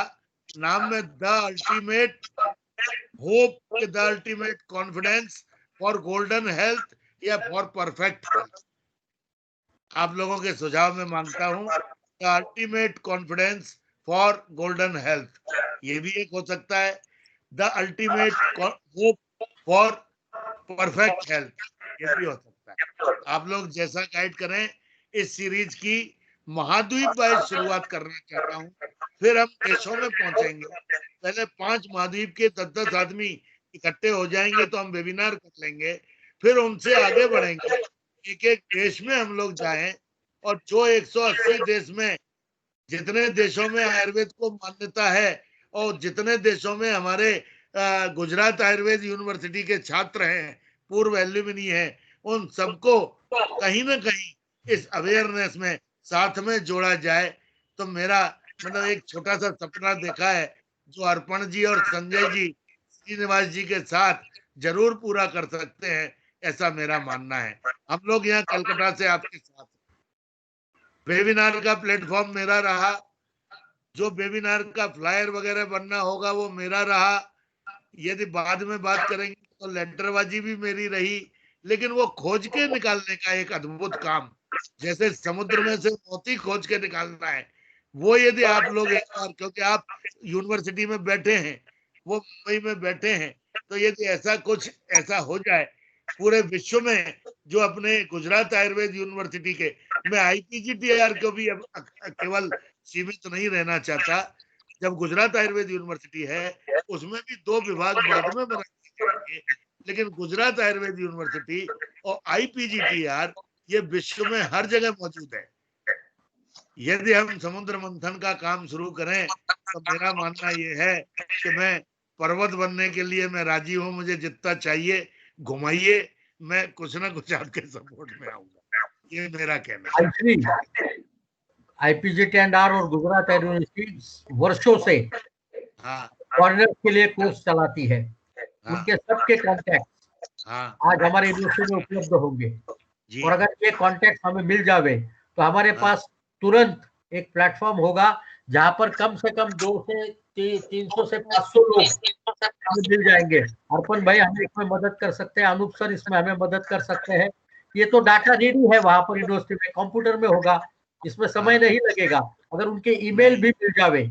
नाम में the ultimate hope, the ultimate confidence for golden health या फॉर परफेक्ट हेल्थ, आप लोगों के सुझाव में मांगता हूं। The ultimate confidence for golden health, ये भी एक हो सकता है। The ultimate hope for perfect health, ये भी हो सकता है। आप लोग जैसा गाइड करें। इस सीरीज की महाद्वीप वाइज शुरुआत करना चाहता हूं, फिर हम देशों में पहुंचेंगे। पहले 5 महाद्वीप के 10-10 आदमी इकट्ठे हो जाएंगे तो हम वेबिनार कर लेंगे, फिर उनसे आगे बढ़ेंगे, एक एक देश में हम लोग जाएं, और जो 180 देश में, जितने देशों में आयुर्वेद को मान्यता है और जितने देशों में हमारे गुजरात आयुर्वेद यूनिवर्सिटी के छात्र हैं, पूर्व एल्यूमिनी हैं, उन सबको कहीं ना कहीं इस अवेयरनेस में साथ में जोड़ा जाए। तो मेरा मतलब एक छोटा सा सपना देखा है जो अर्पण जी और संजय जी, श्रीनिवास जी के साथ जरूर पूरा कर सकते हैं, ऐसा मेरा मानना है। हम लोग यहाँ कलकत्ता से आपके साथ, वेबिनार का प्लेटफॉर्म मेरा रहा, जो वेबिनार का फ्लायर वगैरह बनना होगा वो मेरा रहा, यदि बाद में बात करेंगे तो लेटरबाजी भी मेरी रही, लेकिन वो खोज के निकालने का एक अद्भुत काम, जैसे समुद्र में से मोती खोज के निकालना है, वो यदि आप लोग एक बार, क्योंकि आप यूनिवर्सिटी में बैठे हैं, वो मुंबई में बैठे हैं, तो यदि ऐसा कुछ ऐसा हो जाए पूरे विश्व में, जो अपने गुजरात आयुर्वेद यूनिवर्सिटी के, मैं IPGTR को भी अब केवल सीमित नहीं रहना चाहता, जब गुजरात आयुर्वेद यूनिवर्सिटी है उसमें भी 2 विभाग बाद में बनाए जाएंगे, लेकिन गुजरात आयुर्वेद यूनिवर्सिटी और IPGTR ये विश्व में हर जगह मौजूद है। यदि हम समुद्र मंथन का काम शुरू करें तो मेरा मानना ये है कि मैं पर्वत बनने के लिए मैं राजी हूं, मुझे जितना चाहिए घुमाइए, मैं कुछ ना कुछ आपके सपोर्ट में आऊंगा, ये मेरा कहना है। IPGTR और गुजरात यूनिवर्सिटी वर्षों से हाँ फॉरेनर्स के लिए कोर्स चलाती है। हाँ उनके सबके कॉन्टैक्ट हाँ आज हमारे यूनिवर्सिटी में उपलब्ध होंगे जी और अगर ये कॉन्टैक्ट हमें मिल जावे तो हमारे हाँ। पास तुरंत एक प्लेटफॉर्म होगा जहां पर कम से कम 200 से 300 से 500 लोग हमें मिल जाएंगे। अर्पण भाई हमें इसमें मदद कर सकते हैं, अनूप सर इसमें हमें मदद कर सकते हैं। ये तो डाटा रेडी है वहां पर यूनिवर्सिटी में, कंप्यूटर में होगा, इसमें समय नहीं लगेगा। अगर उनके ईमेल भी मिल जावे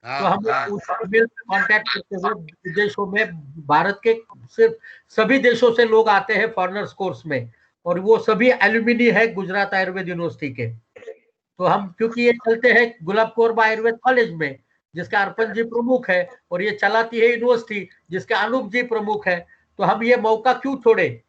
तो हम उस ईमेल पे कांटेक्ट करते हुए विदेशों में, भारत के सिर्फ सभी देशों से लोग आते हैं फॉरेनर्स कोर्स में और वो सभी एल्यूमिनी है गुजरात आयुर्वेद यूनिवर्सिटी के। तो हम क्योंकि ये चलते हैं गुलाब कोरबा आयुर्वेद कॉलेज में जिसका अर्पण जी प्रमुख है और ये चलाती है यूनिवर्सिटी जिसके अनूप जी प्रमुख है, तो हम ये मौका क्यों छोड़े।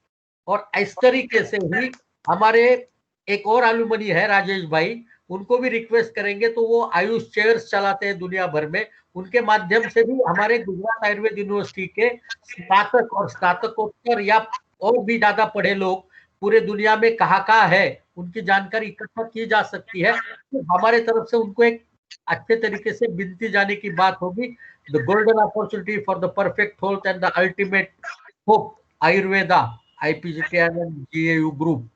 और इस तरीके से ही हमारे एक और एल्यूमिनी है राजेश भाई, उनको भी रिक्वेस्ट करेंगे तो वो आयुष चेयर्स चलाते हैं दुनिया भर में, उनके माध्यम से भी हमारे गुजरात आयुर्वेद यूनिवर्सिटी के स्नातक और स्नातकोत्तर या और भी ज्यादा पढ़े लोग पूरे दुनिया में कहाँ है उनकी जानकारी इकट्ठा की जा सकती है। तो हमारे तरफ से उनको एक अच्छे तरीके से विनती जाने की बात होगी, the golden opportunity for the perfect health and the ultimate hope Ayurveda IPGTR and GAU group.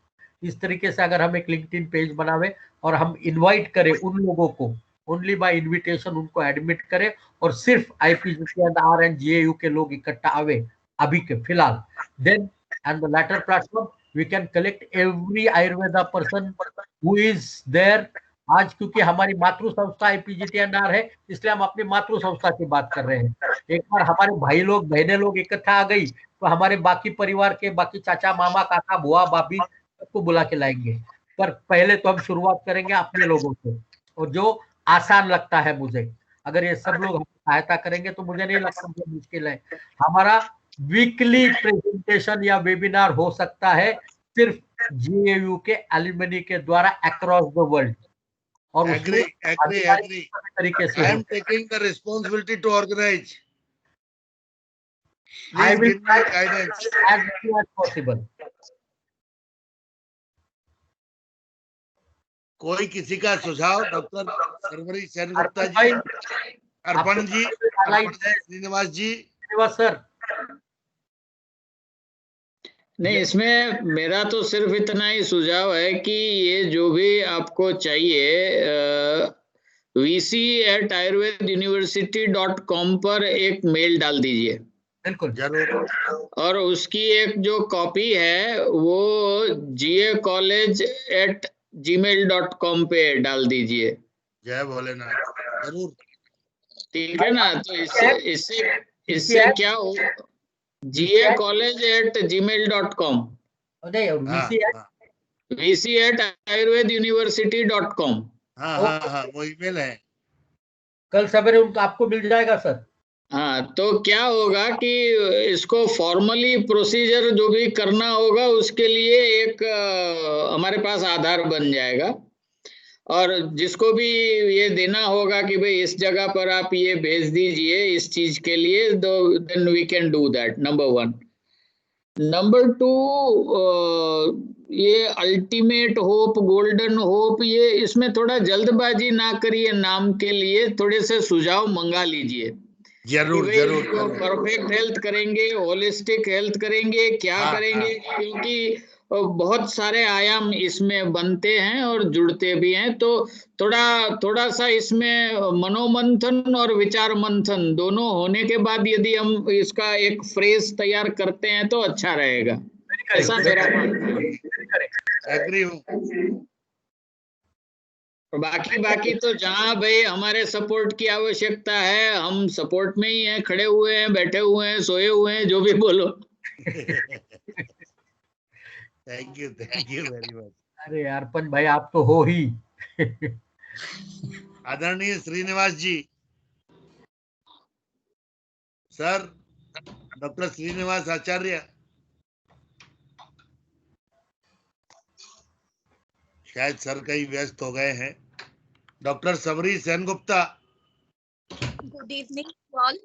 इस तरीके से अगर हम एक लिंक्डइन पेज बनावे और हम इनवाइट करें उन लोगों को, ओनली बाय इनविटेशन उनको एडमिट करें और सिर्फ IPGTR एंड GAU के लोग इकट्ठा आवे अभी के फिलहाल, then and the later platform we can collect every Ayurveda person who is there. आज क्योंकि हमारी मातृ संस्था IPGTR है इसलिए हम अपनी मातृ संस्था की बात कर रहे हैं। एक बार हमारे भाई लोग बहने लोग इकट्ठा आ गई तो हमारे बाकी परिवार के बाकी चाचा मामा काका बुआ भाभी सबको बुला के लाएंगे, पर पहले तो हम शुरुआत करेंगे अपने लोगों से और जो आसान लगता है मुझे, अगर ये सब लोग सहायता करेंगे तो मुझे नहीं लगता मुझे मुश्किल है। हमारा वीकली प्रेजेंटेशन या वेबिनार हो सकता है सिर्फ GAU के एल्यूमिनी के द्वारा अक्रॉस द वर्ल्ड और agree तरीके से I am taking the responsibility to organize. I Please will give me guidance as soon as possible. कोई किसी का सुझाव? डॉक्टर सरवरी सेनगुप्ता जी, अर्पण जी, श्रीनिवास जी। श्रीनिवास सर। नहीं, इसमें मेरा तो सिर्फ इतना ही सुझाव है कि ये जो भी आपको चाहिए vc@ayurveduniversity.com पर एक मेल डाल दीजिए। बिल्कुल जरूर। और उसकी एक जो कॉपी है वो gacollege@gmail.com पे डाल दीजिए। जय भोलेनाथ। जरूर। ठीक है ना, तो इससे क्या हो, gacollege@gmail.com vc@ayurveduniversity.com। हाँ वो ईमेल है। कल सवेरे उनको आपको मिल जाएगा सर। हाँ, तो क्या होगा कि इसको फॉर्मली प्रोसीजर जो भी करना होगा उसके लिए एक हमारे पास आधार बन जाएगा और जिसको भी ये देना होगा कि भाई इस जगह पर आप ये भेज दीजिए इस चीज के लिए, then we can do that, number 1। Number 2, ये अल्टीमेट होप, गोल्डन होप, ये इसमें थोड़ा जल्दबाजी ना करिए, नाम के लिए थोड़े से सुझाव मंगा लीजिए। जरूर। परफेक्ट हेल्थ करेंगे, होलिस्टिक हेल्थ करेंगे, क्या करेंगे, क्योंकि बहुत सारे आयाम इसमें बनते हैं और जुड़ते भी हैं। तो थोड़ा सा इसमें मनोमंथन और विचार मंथन दोनों होने के बाद यदि हम इसका एक फ्रेज तैयार करते हैं तो अच्छा रहेगा, ऐसा मेरा मानना है। एग्री हूँ। बाकी तो जहाँ भाई हमारे सपोर्ट की आवश्यकता है हम सपोर्ट में ही हैं, खड़े हुए हैं, बैठे हुए हैं, सोए हुए हैं, जो भी बोलो। Thank you very much. अरे अर्पण भाई आप तो हो ही। आदरणीय श्रीनिवास जी, सर डॉक्टर श्रीनिवास आचार्य, शायद सर कहीं व्यस्त हो गए हैं। Doctor Sabari Sengupta. Good evening to all.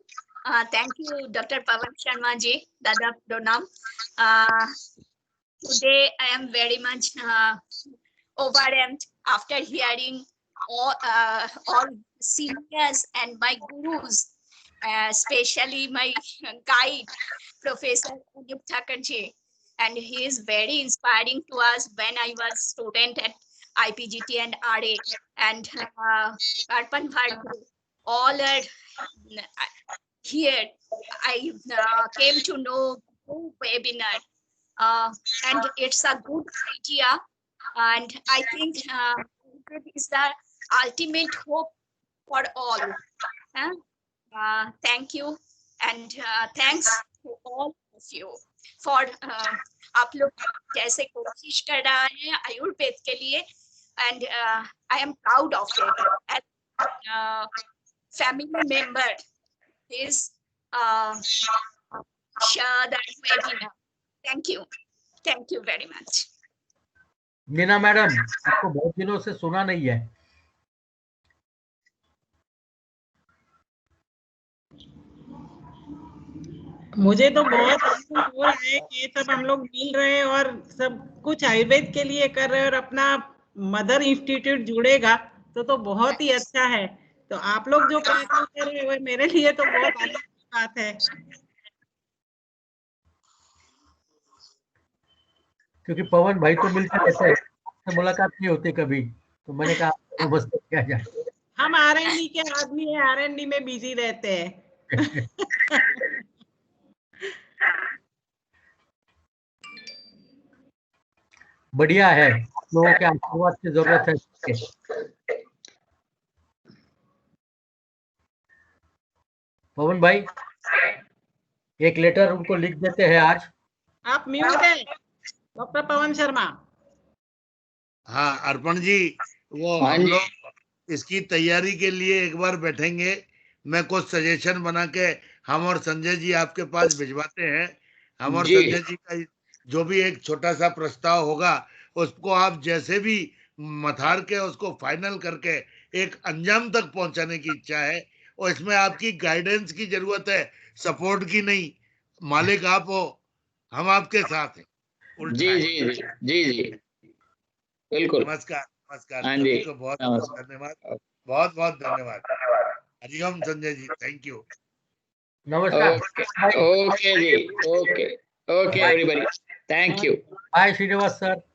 Thank you, Dr. Pawan Sharma ji. Dada Pranam. Today I am very much overwhelmed after hearing all seniors and my gurus, especially my guide, Professor Anup Thakurji. And he is very inspiring to us when I was student at IPGT and RA. And Arpan Bharti, all are here. I came to know through webinar, and it's a good idea. And I think it is the ultimate hope for all. Thank you, and thanks to all of you for आप लोग जैसे कोशिश कर रहा है आयुर्वेद के लिए, and I am proud of it as family member is share that webinar. Thank you very much. Neena madam, आपको बहुत दिनों से सुना नहीं है। मुझे तो बहुत आनंद हो रहा है कि सब हम लोग मिल रहे हैं और सब कुछ आयुर्वेद के लिए कर रहे हैं और अपना मदर इंस्टीट्यूट जुड़ेगा तो बहुत ही अच्छा है। तो आप लोग जो प्रयत्न कर रहे हैं वो मेरे लिए तो बहुत आनंद की बात है, क्योंकि पवन भाई तो मिलते रहते हैं, मुलाकात नहीं होती कभी, तो मैंने कहा नमस्ते किया जाए। हम R&D के आदमी हैं, R&D में बिजी रहते हैं। बढ़िया है, लोगों के आशीर्वाद की जरूरत है। पवन भाई एक लेटर उनको लिख देते हैं आज। आप म्यूट है डॉक्टर पवन शर्मा। हाँ अर्पण जी, वो हम लोग इसकी तैयारी के लिए एक बार बैठेंगे, मैं कुछ सजेशन बना के हम और संजय जी आपके पास भिजवाते हैं। हम और संजय जी का जो भी एक छोटा सा प्रस्ताव होगा उसको आप जैसे भी मथार के उसको फाइनल करके एक अंजाम तक पहुंचाने की इच्छा है, और इसमें आपकी गाइडेंस की जरूरत है, सपोर्ट की नहीं। मालिक आप हो, हम आपके साथ हैं। जी बिल्कुल। नमस्कार नमस्कार। हाँ जी, को बहुत धन्यवाद, बहुत बहुत धन्यवाद। Hariom Sanjay ji, thank you. नमस्कार। ओके जी, okay everybody, thank you. Bye Srinivas sir.